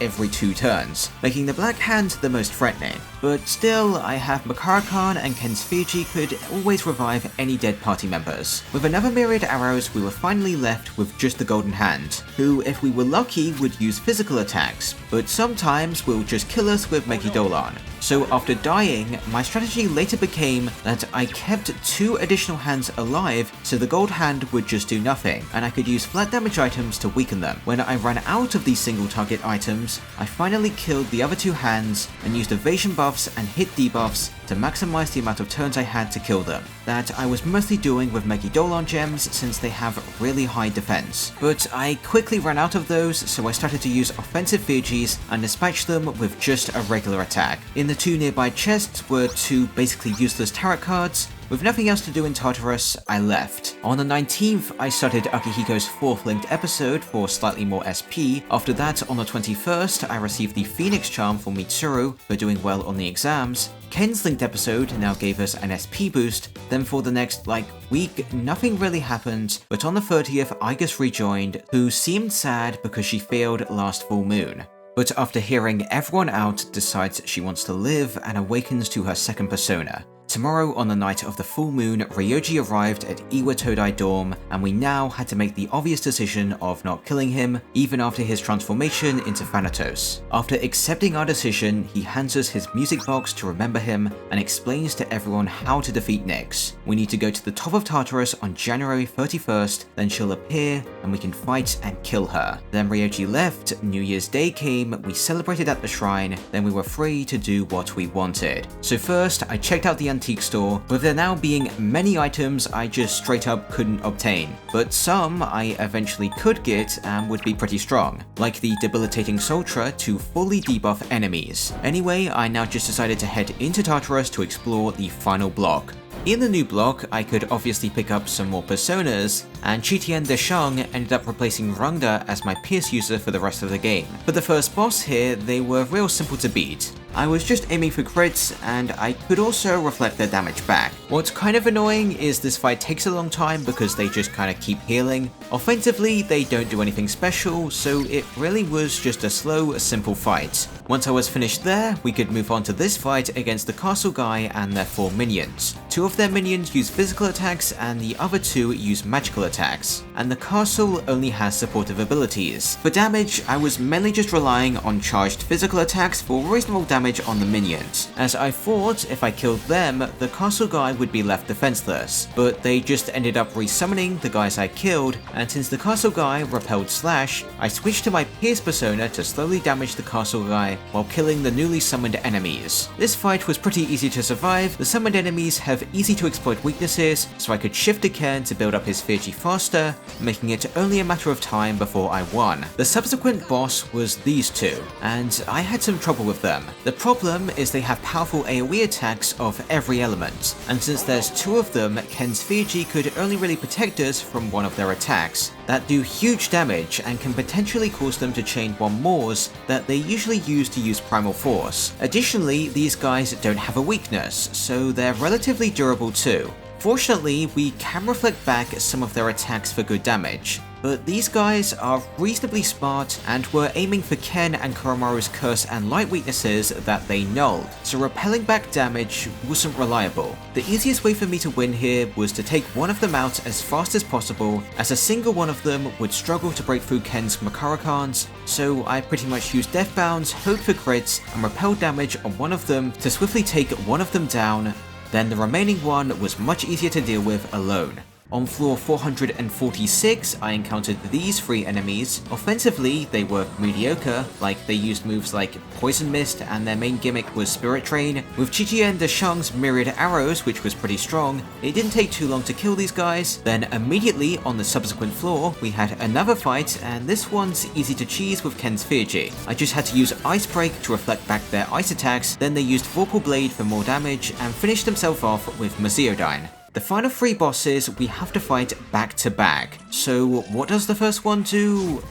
every 2 turns, making the black hand the most threatening. But still, I have Makarakan and Ken's Fiji could always revive any dead party members. With another myriad arrows, we were finally left with just the golden hand, who if we were lucky would use physical attacks, but sometimes will just kill us with Megidolon. So after dying, my strategy later became that I kept 2 additional hands alive so the gold hand would just do nothing, and I could use flat damage items to weaken them. When I ran out of these single target items, I finally killed the other 2 hands and used evasion buffs and hit debuffs to maximize the amount of turns I had to kill them. That I was mostly doing with Megidolon gems since they have really high defense. But I quickly ran out of those, so I started to use offensive Fijis and dispatch them with just a regular attack. In the 2 nearby chests were 2 basically useless tarot cards. With nothing else to do in Tartarus, I left. On the 19th, I started Akihiko's 4th linked episode for slightly more SP. After that, on the 21st, I received the Phoenix Charm for Mitsuru for doing well on the exams. Ken's linked episode now gave us an SP boost, then for the next, week, nothing really happened, but on the 30th, Aigis rejoined, who seemed sad because she failed last full moon. But after hearing everyone out, decides she wants to live and awakens to her second persona. Tomorrow, on the night of the full moon, Ryoji arrived at Iwa Todai dorm, and we now had to make the obvious decision of not killing him, even after his transformation into Thanatos. After accepting our decision, he hands us his music box to remember him, and explains to everyone how to defeat Nyx. We need to go to the top of Tartarus on January 31st, then she'll appear, and we can fight and kill her. Then Ryoji left, New Year's Day came, we celebrated at the shrine, then we were free to do what we wanted. So first, I checked out the antique store, with there now being many items I just straight up couldn't obtain, but some I eventually could get and would be pretty strong, like the debilitating Sultra to fully debuff enemies. Anyway, I now just decided to head into Tartarus to explore the final block. In the new block, I could obviously pick up some more personas, and Qitian Deshang ended up replacing Rangda as my Pierce user for the rest of the game. For the first boss here, they were real simple to beat. I was just aiming for crits, and I could also reflect their damage back. What's kind of annoying is this fight takes a long time because they just kind of keep healing. Offensively, they don't do anything special, so it really was just a slow, simple fight. Once I was finished there, we could move on to this fight against the castle guy and their 4 minions. 2 of their minions use physical attacks and the other 2 use magical attacks, and the castle only has supportive abilities. For damage, I was mainly just relying on charged physical attacks for reasonable damage on the minions, as I thought if I killed them, the castle guy would be left defenseless, but they just ended up resummoning the guys I killed, and since the castle guy repelled Slash, I switched to my Pierce persona to slowly damage the castle guy while killing the newly summoned enemies. This fight was pretty easy to survive. The summoned enemies have easy to exploit weaknesses, so I could shift to Ken to build up his 3G faster, making it only a matter of time before I won. The subsequent boss was these 2, and I had some trouble with them. The problem is they have powerful AoE attacks of every element, and since there's 2 of them, Ken's 3G could only really protect us from one of their attacks that do huge damage and can potentially cause them to chain 1 mores that they usually use to use Primal Force. Additionally, these guys don't have a weakness, so they're relatively durable too. Fortunately, we can reflect back some of their attacks for good damage, but these guys are reasonably smart and were aiming for Ken and Koromaru's curse and light weaknesses that they nulled, so repelling back damage wasn't reliable. The easiest way for me to win here was to take one of them out as fast as possible, as a single one of them would struggle to break through Ken's Makarakans, so I pretty much used Death Bounds, hoped for crits, and repelled damage on one of them to swiftly take one of them down. Then the remaining one was much easier to deal with alone. On floor 446, I encountered these 3 enemies. Offensively, they were mediocre, like they used moves like Poison Mist and their main gimmick was Spirit Train. With Qitian Deshang's myriad arrows, which was pretty strong, it didn't take too long to kill these guys. Then immediately on the subsequent floor, we had another fight, and this one's easy to cheese with Ken's 3G. I just had to use Ice Break to reflect back their ice attacks, then they used Vorpal Blade for more damage, and finished themselves off with Mesiodyne. The final 3 bosses we have to fight back to back. So what does the first one do?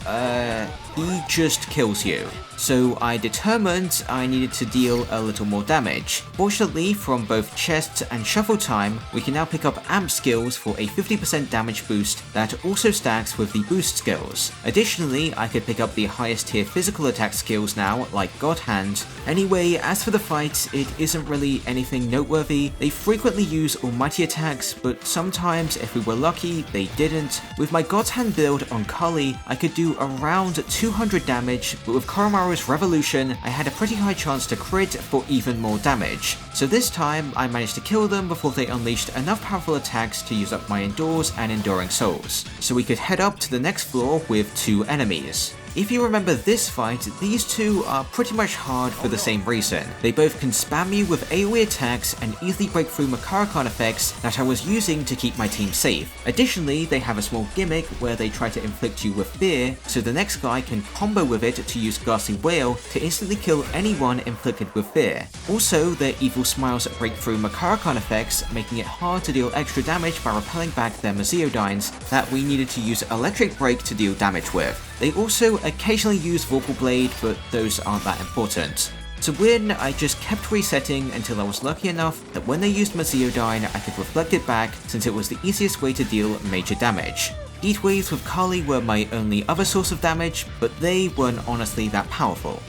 He just kills you. So I determined I needed to deal a little more damage. Fortunately, from both chests and shuffle time, we can now pick up amp skills for a 50% damage boost that also stacks with the boost skills. Additionally, I could pick up the highest tier physical attack skills now, like God Hand. Anyway, as for the fight, it isn't really anything noteworthy. They frequently use almighty attacks, but sometimes, if we were lucky, they didn't. With my God's Hand build on Kali, I could do around 200 damage, but with Koromaru's Revolution, I had a pretty high chance to crit for even more damage. So this time, I managed to kill them before they unleashed enough powerful attacks to use up my Endures and Enduring Souls. So we could head up to the next floor with 2 enemies. If you remember this fight, these 2 are pretty much hard for the same reason. They both can spam you with AoE attacks and easily break through Makarakan effects that I was using to keep my team safe. Additionally, they have a small gimmick where they try to inflict you with fear, so the next guy can combo with it to use Ghastly Wail to instantly kill anyone inflicted with fear. Also, their evil smiles break through Makarakan effects, making it hard to deal extra damage by repelling back their Mesiodynes that we needed to use Electric Break to deal damage with. They also occasionally use Vorpal Blade, but those aren't that important. To win, I just kept resetting until I was lucky enough that when they used Mesiodyne, I could reflect it back since it was the easiest way to deal major damage. Heat waves with Kali were my only other source of damage, but they weren't honestly that powerful.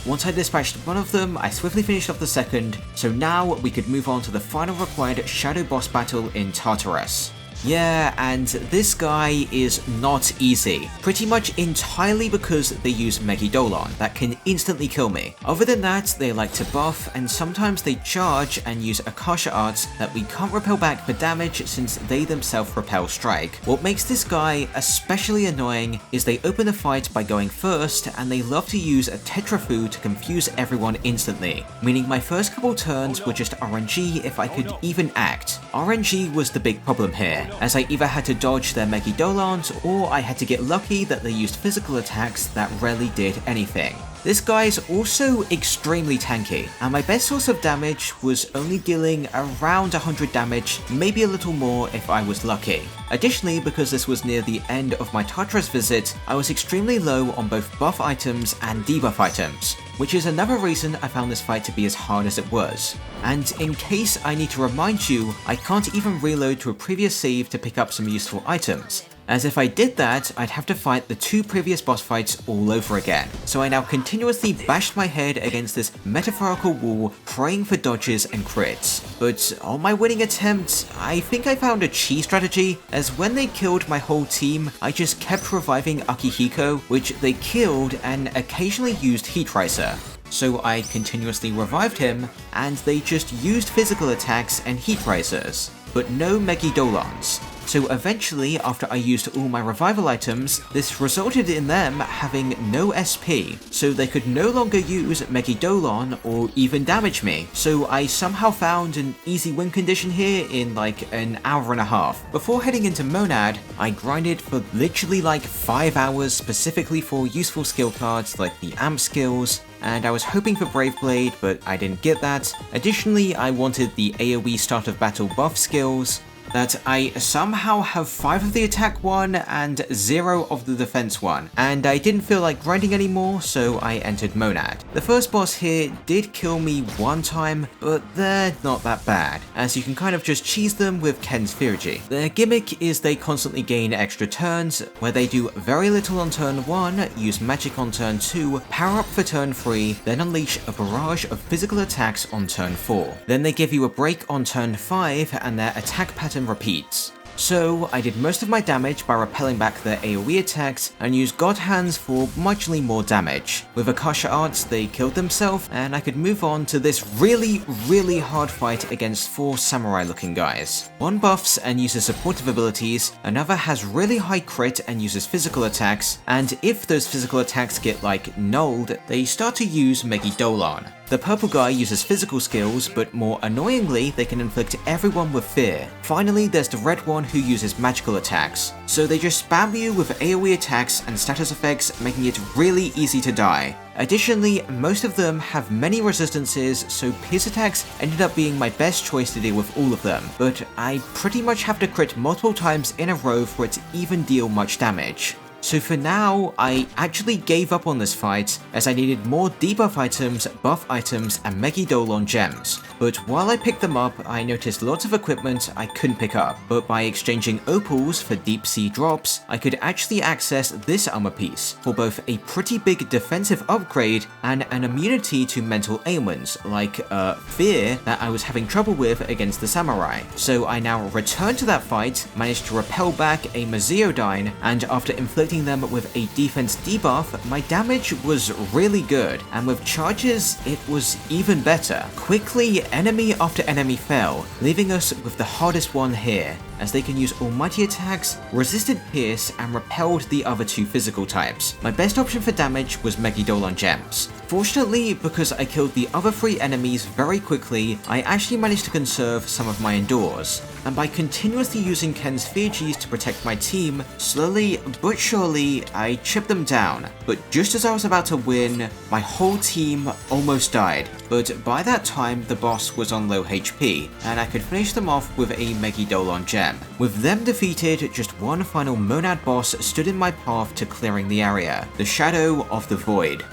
Once I dispatched one of them, I swiftly finished off the second, so now we could move on to the final required shadow boss battle in Tartarus. Yeah, and this guy is not easy. Pretty much entirely because they use Megidolon that can instantly kill me. Other than that, they like to buff, and sometimes they charge and use Akasha arts that we can't repel back for damage since they themselves repel strike. What makes this guy especially annoying is they open the fight by going first, and they love to use a Tetrafu to confuse everyone instantly, meaning my first couple turns were just RNG if I could even act. RNG was the big problem here, as I either had to dodge their Megidolons or I had to get lucky that they used physical attacks that rarely did anything. This guy's also extremely tanky, and my best source of damage was only dealing around 100 damage, maybe a little more if I was lucky. Additionally, because this was near the end of my Tartarus visit, I was extremely low on both buff items and debuff items, which is another reason I found this fight to be as hard as it was. And in case I need to remind you, I can't even reload to a previous save to pick up some useful items, as if I did that, I'd have to fight the 2 previous boss fights all over again. So I now continuously bashed my head against this metaphorical wall, praying for dodges and crits. But on my winning attempt, I think I found a cheat strategy, as when they killed my whole team, I just kept reviving Akihiko, which they killed and occasionally used Heat Riser. So I continuously revived him, and they just used physical attacks and Heat Risers, but no Megidolons. So eventually, after I used all my revival items, this resulted in them having no SP, so they could no longer use Megidolon or even damage me. So I somehow found an easy win condition here in like an hour and a half. Before heading into Monad, I grinded for literally like 5 hours specifically for useful skill cards like the Amp skills, and I was hoping for Brave Blade, but I didn't get that. Additionally, I wanted the AoE start of battle buff skills, that I somehow have 5 of the attack one and 0 of the defense one, and I didn't feel like grinding anymore, so I entered Monad. The first boss here did kill me one time, but they're not that bad, as you can kind of just cheese them with Ken's Fury. Their gimmick is they constantly gain extra turns, where they do very little on turn 1, use magic on turn 2, power up for turn 3, then unleash a barrage of physical attacks on turn 4. Then they give you a break on turn 5, and their attack pattern repeats. So I did most of my damage by repelling back their AoE attacks and used God Hands for marginally more damage. With Akasha Arts they killed themselves, and I could move on to this really hard fight against 4 samurai looking guys. One buffs and uses supportive abilities, another has really high crit and uses physical attacks, and if those physical attacks get like nulled, they start to use Megidolon. The purple guy uses physical skills, but more annoyingly, they can inflict everyone with fear. Finally, there's the red one who uses magical attacks. So they just spam you with AoE attacks and status effects, making it really easy to die. Additionally, most of them have many resistances, so pierce attacks ended up being my best choice to deal with all of them, but I pretty much have to crit multiple times in a row for it to even deal much damage. So for now, I actually gave up on this fight, as I needed more debuff items, buff items, and Megidolon gems. But while I picked them up, I noticed lots of equipment I couldn't pick up, but by exchanging opals for deep sea drops, I could actually access this armor piece, for both a pretty big defensive upgrade and an immunity to mental ailments, like fear that I was having trouble with against the samurai. So I now returned to that fight, managed to repel back a Mazeodyne, and after inflicting them with a defense debuff, my damage was really good, and with charges it was even better. Quickly, enemy after enemy fell, leaving us with the hardest one here, as they can use almighty attacks, resisted pierce, and repelled the other 2 physical types. My best option for damage was Megidolon gems. Fortunately, because I killed the other 3 enemies very quickly, I actually managed to conserve some of my endures, and by continuously using Ken's Fijis to protect my team, slowly but surely I chipped them down. But just as I was about to win, my whole team almost died, but by that time the boss was on low HP, and I could finish them off with a Megidolon gem. With them defeated, just one final Monad boss stood in my path to clearing the area, the Shadow of the Void.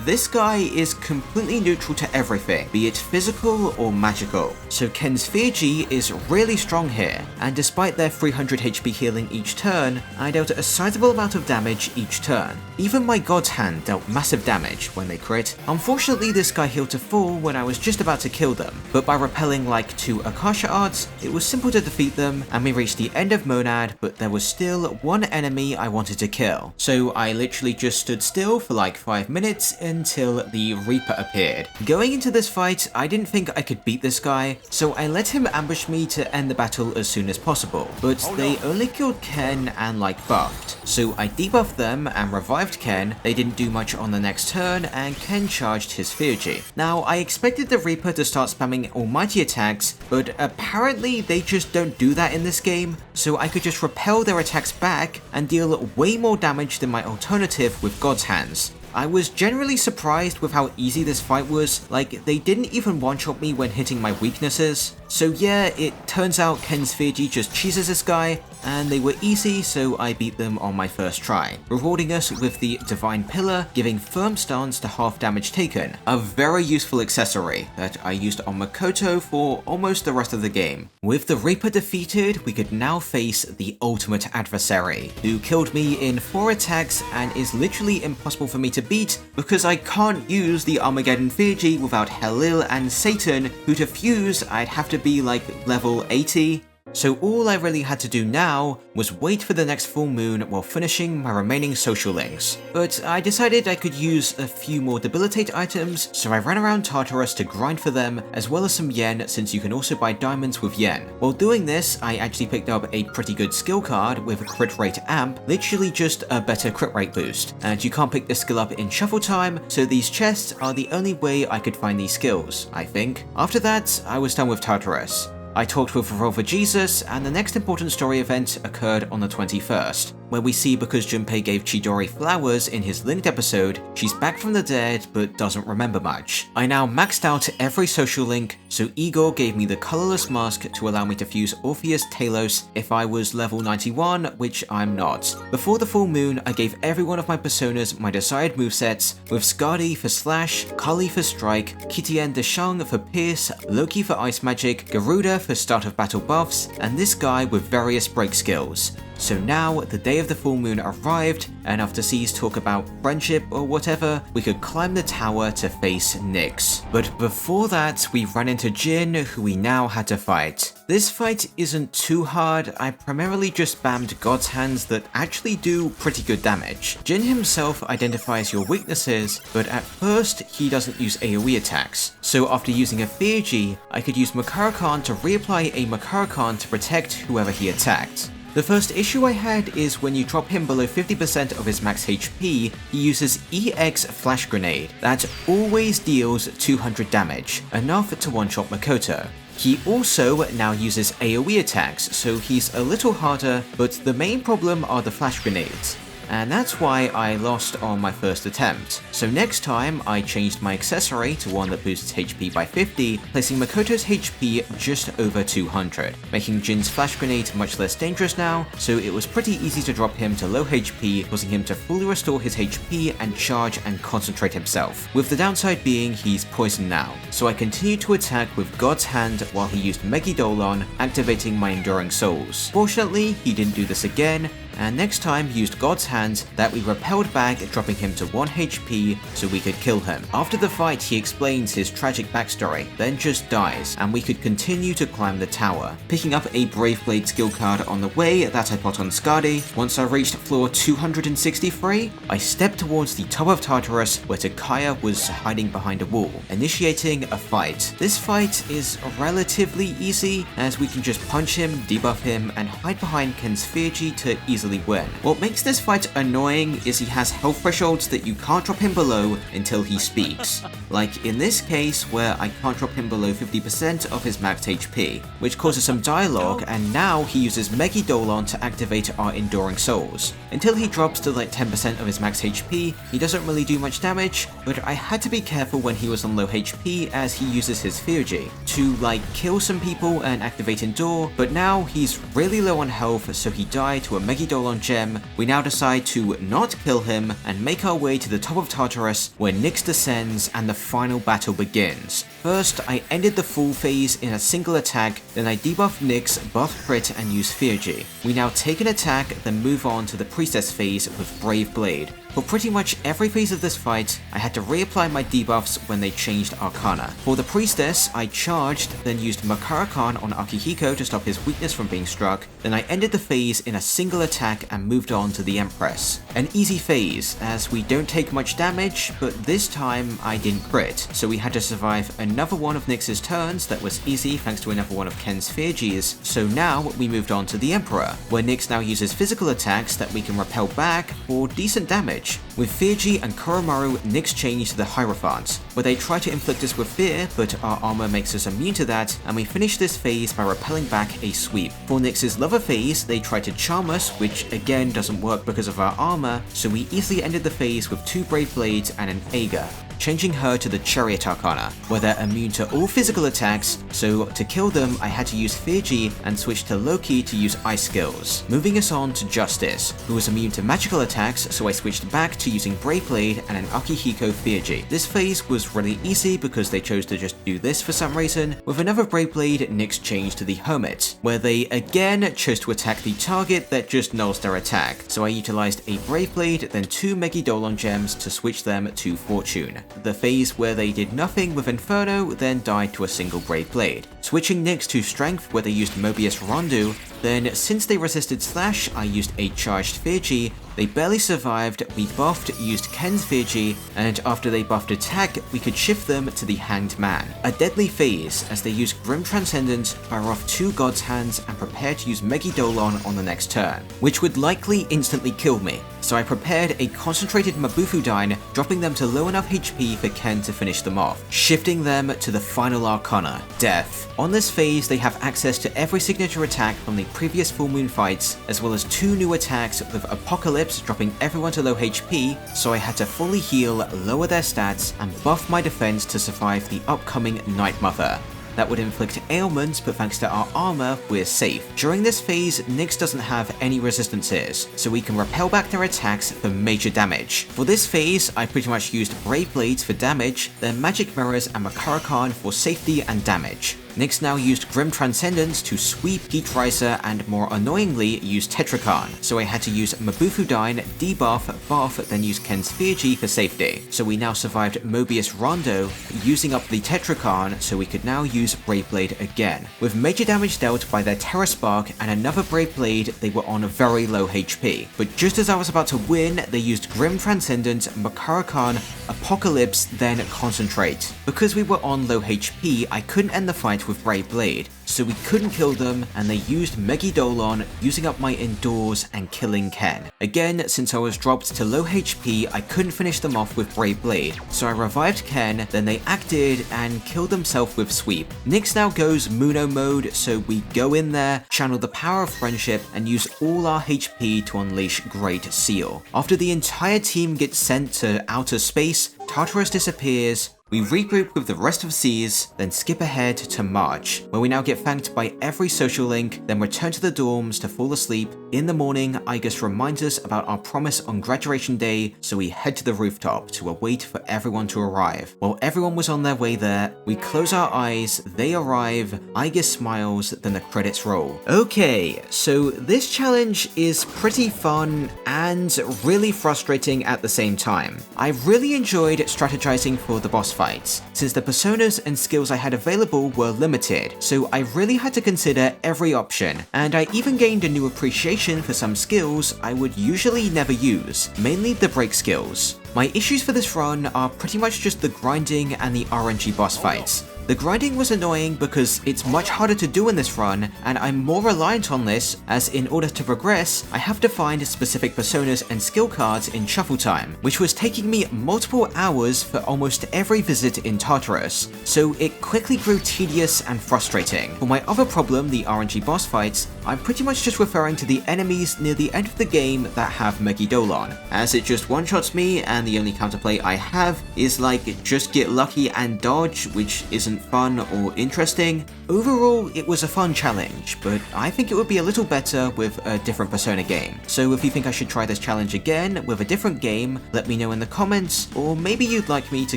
This guy is completely neutral to everything, be it physical or magical, so Ken's Fiji is really strong here, and despite their 300 HP healing each turn, I dealt a sizable amount of damage each turn. Even my God's Hand dealt massive damage when they crit. Unfortunately, this guy healed to full when I was just about to kill them, but by repelling like 2 Akasha Arts, it was simple to defeat them, and we reached the end of Monad, but there was still one enemy I wanted to kill. So I literally just stood still for like 5 minutes until the Reaper appeared. Going into this fight, I didn't think I could beat this guy, so I let him ambush me to end the battle as soon as possible, but they only killed Ken and like buffed. So I debuffed them and revived Ken, they didn't do much on the next turn, and Ken charged his Fuji. Now I expected the Reaper to start spamming almighty attacks, but apparently they just don't do that in this game, so I could just repel their attacks back and deal way more damage than my alternative with God's Hands. I was generally surprised with how easy this fight was, like they didn't even one-shot me when hitting my weaknesses. So yeah, it turns out Ken's Feargy just cheeses this guy, and they were easy, so I beat them on my first try, rewarding us with the Divine Pillar, giving firm stance to half damage taken, a very useful accessory that I used on Makoto for almost the rest of the game. With the Reaper defeated, we could now face the ultimate adversary, who killed me in 4 attacks and is literally impossible for me to beat because I can't use the Armageddon Feargy without Helil and Satan, who to fuse I'd have to be like level 80. So all I really had to do now was wait for the next full moon while finishing my remaining social links. But I decided I could use a few more debilitate items, so I ran around Tartarus to grind for them, as well as some yen since you can also buy diamonds with yen. While doing this, I actually picked up a pretty good skill card with a crit rate amp, literally just a better crit rate boost. And you can't pick this skill up in shuffle time, so these chests are the only way I could find these skills, I think. After that, I was done with Tartarus. I talked with Revolver Jesus, and the next important story event occurred on the 21st, where we see because Junpei gave Chidori flowers in his linked episode, she's back from the dead but doesn't remember much. I now maxed out every social link, so Igor gave me the colorless mask to allow me to fuse Orpheus Talos if I was level 91, which I'm not. Before the full moon, I gave every one of my personas my desired movesets, with Skadi for slash, Kali for strike, Kitien Deshang for pierce, Loki for ice magic, Garuda for start of battle buffs, and this guy with various break skills. So now, the day of the full moon arrived, and after C's talk about friendship or whatever, we could climb the tower to face Nyx. But before that, we ran into Jin, who we now had to fight. This fight isn't too hard, I primarily just spammed God's Hands that actually do pretty good damage. Jin himself identifies your weaknesses, but at first he doesn't use AoE attacks. So after using a Feargy, I could use Makarakan to reapply a Makarakan to protect whoever he attacked. The first issue I had is when you drop him below 50% of his max HP, he uses EX Flash Grenade that always deals 200 damage, enough to one-shot Makoto. He also now uses AoE attacks, so he's a little harder, but the main problem are the flash grenades. And that's why I lost on my first attempt. So next time, I changed my accessory to one that boosts HP by 50, placing Makoto's HP just over 200, making Jin's flash grenade much less dangerous now, so it was pretty easy to drop him to low HP, causing him to fully restore his HP and charge and concentrate himself, with the downside being he's poisoned now. So I continued to attack with God's Hand while he used Megidolon, activating my Enduring Souls. Fortunately, he didn't do this again, and next time used God's Hand that we repelled back, dropping him to 1 HP so we could kill him. After the fight, he explains his tragic backstory, then just dies, and we could continue to climb the tower, picking up a Brave Blade skill card on the way that I put on Skadi. Once I reached floor 263, I stepped towards the top of Tartarus where Takaya was hiding behind a wall, initiating a fight. This fight is relatively easy, as we can just punch him, debuff him, and hide behind Ken's Feargy to easily win. What makes this fight annoying is he has health thresholds that you can't drop him below until he speaks. Like in this case where I can't drop him below 50% of his max HP, which causes some dialogue, and now he uses Megidolon to activate our Enduring Souls. Until he drops to like 10% of his max HP, he doesn't really do much damage, but I had to be careful when he was on low HP as he uses his Feargy to like kill some people and activate Endure, but now he's really low on health, so he died to a Megidolon gem. We now decide to not kill him and make our way to the top of Tartarus where Nyx descends and the final battle begins. First, I ended the full phase in a single attack, then I debuffed Nyx, buff crit and use Feargy. We now take an attack, then move on to the Priestess phase with Brave Blade. For pretty much every phase of this fight, I had to reapply my debuffs when they changed Arcana. For the Priestess, I charged, then used Makarakan on Akihiko to stop his weakness from being struck, then I ended the phase in a single attack and moved on to the Empress. An easy phase, as we don't take much damage, but this time I didn't crit, so we had to survive another one of Nyx's turns that was easy thanks to another one of Ken's Feargies, so now we moved on to the Emperor, where Nyx now uses physical attacks that we can repel back for decent damage. damage. With Feargy and Koromaru, Nyx change to the Hierophant, where they try to inflict us with fear, but our armor makes us immune to that, and we finish this phase by repelling back a sweep. For Nyx's lover phase, they try to charm us, which again doesn't work because of our armor, so we easily ended the phase with 2 Brave Blades and an Ager, changing her to the Chariot Arcana, where they're immune to all physical attacks, so to kill them I had to use Feargy and switch to Loki to use ice skills. Moving us on to Justice, who was immune to magical attacks, so I switched back to using Brave Blade and an Akihiko Feargy. This phase was really easy because they chose to just do this for some reason. With another Brave Blade, Nyx changed to the Hermit, where they again chose to attack the target that just nulls their attack, so I utilized a Brave Blade, then 2 Megidolon gems to switch them to Fortune. The phase where they did nothing with Inferno then died to a single Brave Blade. Switching Nyx to Strength, where they used Mobius Rondu, then since they resisted Slash, I used a charged Feargy. They barely survived, we buffed, used Ken's Feargy, and after they buffed attack, we could shift them to the Hanged Man. A deadly phase, as they used Grim Transcendence, fire off 2 God's Hands, and prepare to use Megidolon on the next turn, which would likely instantly kill me. So I prepared a concentrated Mabufudine, dropping them to low enough HP for Ken to finish them off, shifting them to the final Arcana, Death. On this phase, they have access to every signature attack from the previous Full Moon fights, as well as 2 new attacks with Apocalypse dropping everyone to low HP, so I had to fully heal, lower their stats, and buff my defense to survive the upcoming Night Mother. That would inflict ailments, but thanks to our armor, we're safe. During this phase, Nyx doesn't have any resistances, so we can repel back their attacks for major damage. For this phase, I pretty much used Brave Blades for damage, then Magic Mirrors and Makarakan for safety and damage. Nyx now used Grim Transcendence to sweep Heat Riser and more annoyingly used Tetrakan, so I had to use Mabufudine, debuff, buff, then use Ken's Feargy for safety. So we now survived Mobius Rondo, using up the Tetrakan, so we could now use Brave Blade again. With major damage dealt by their Terra Spark and another Brave Blade, they were on a very low HP. But just as I was about to win, they used Grim Transcendence, Makarakan, Apocalypse, then Concentrate. Because we were on low HP, I couldn't end the fight with Brave Blade, so we couldn't kill them, and they used Megidolon, using up my Endures and killing Ken. Again, since I was dropped to low HP, I couldn't finish them off with Brave Blade, so I revived Ken, then they acted and killed themselves with Sweep. Nyx now goes Muno mode, so we go in there, channel the power of friendship, and use all our HP to unleash Great Seal. After the entire team gets sent to outer space, Tartarus disappears, we regroup with the rest of Seas, then skip ahead to March, where we now get thanked by every social link, then return to the dorms to fall asleep. In the morning, Igus reminds us about our promise on graduation day, so we head to the rooftop to await for everyone to arrive. While everyone was on their way there, we close our eyes, they arrive, Igus smiles, then the credits roll. Okay, so this challenge is pretty fun and really frustrating at the same time. I really enjoyed strategizing for the boss fights, since the personas and skills I had available were limited, so I really had to consider every option, and I even gained a new appreciation for some skills I would usually never use, mainly the break skills. My issues for this run are pretty much just the grinding and the RNG boss fights. The grinding was annoying because it's much harder to do in this run, and I'm more reliant on this, as in order to progress, I have to find specific personas and skill cards in shuffle time, which was taking me multiple hours for almost every visit in Tartarus, so it quickly grew tedious and frustrating. For my other problem, the RNG boss fights, I'm pretty much just referring to the enemies near the end of the game that have Megidolon, as it just one-shots me, and the only counterplay I have is like just get lucky and dodge, which isn't fun or interesting. Overall, it was a fun challenge, but I think it would be a little better with a different Persona game. So if you think I should try this challenge again with a different game, let me know in the comments, or maybe you'd like me to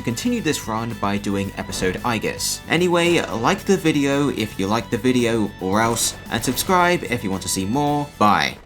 continue this run by doing episode Igus. Anyway, like the video if you liked the video or else, and subscribe if you want to see more. Bye.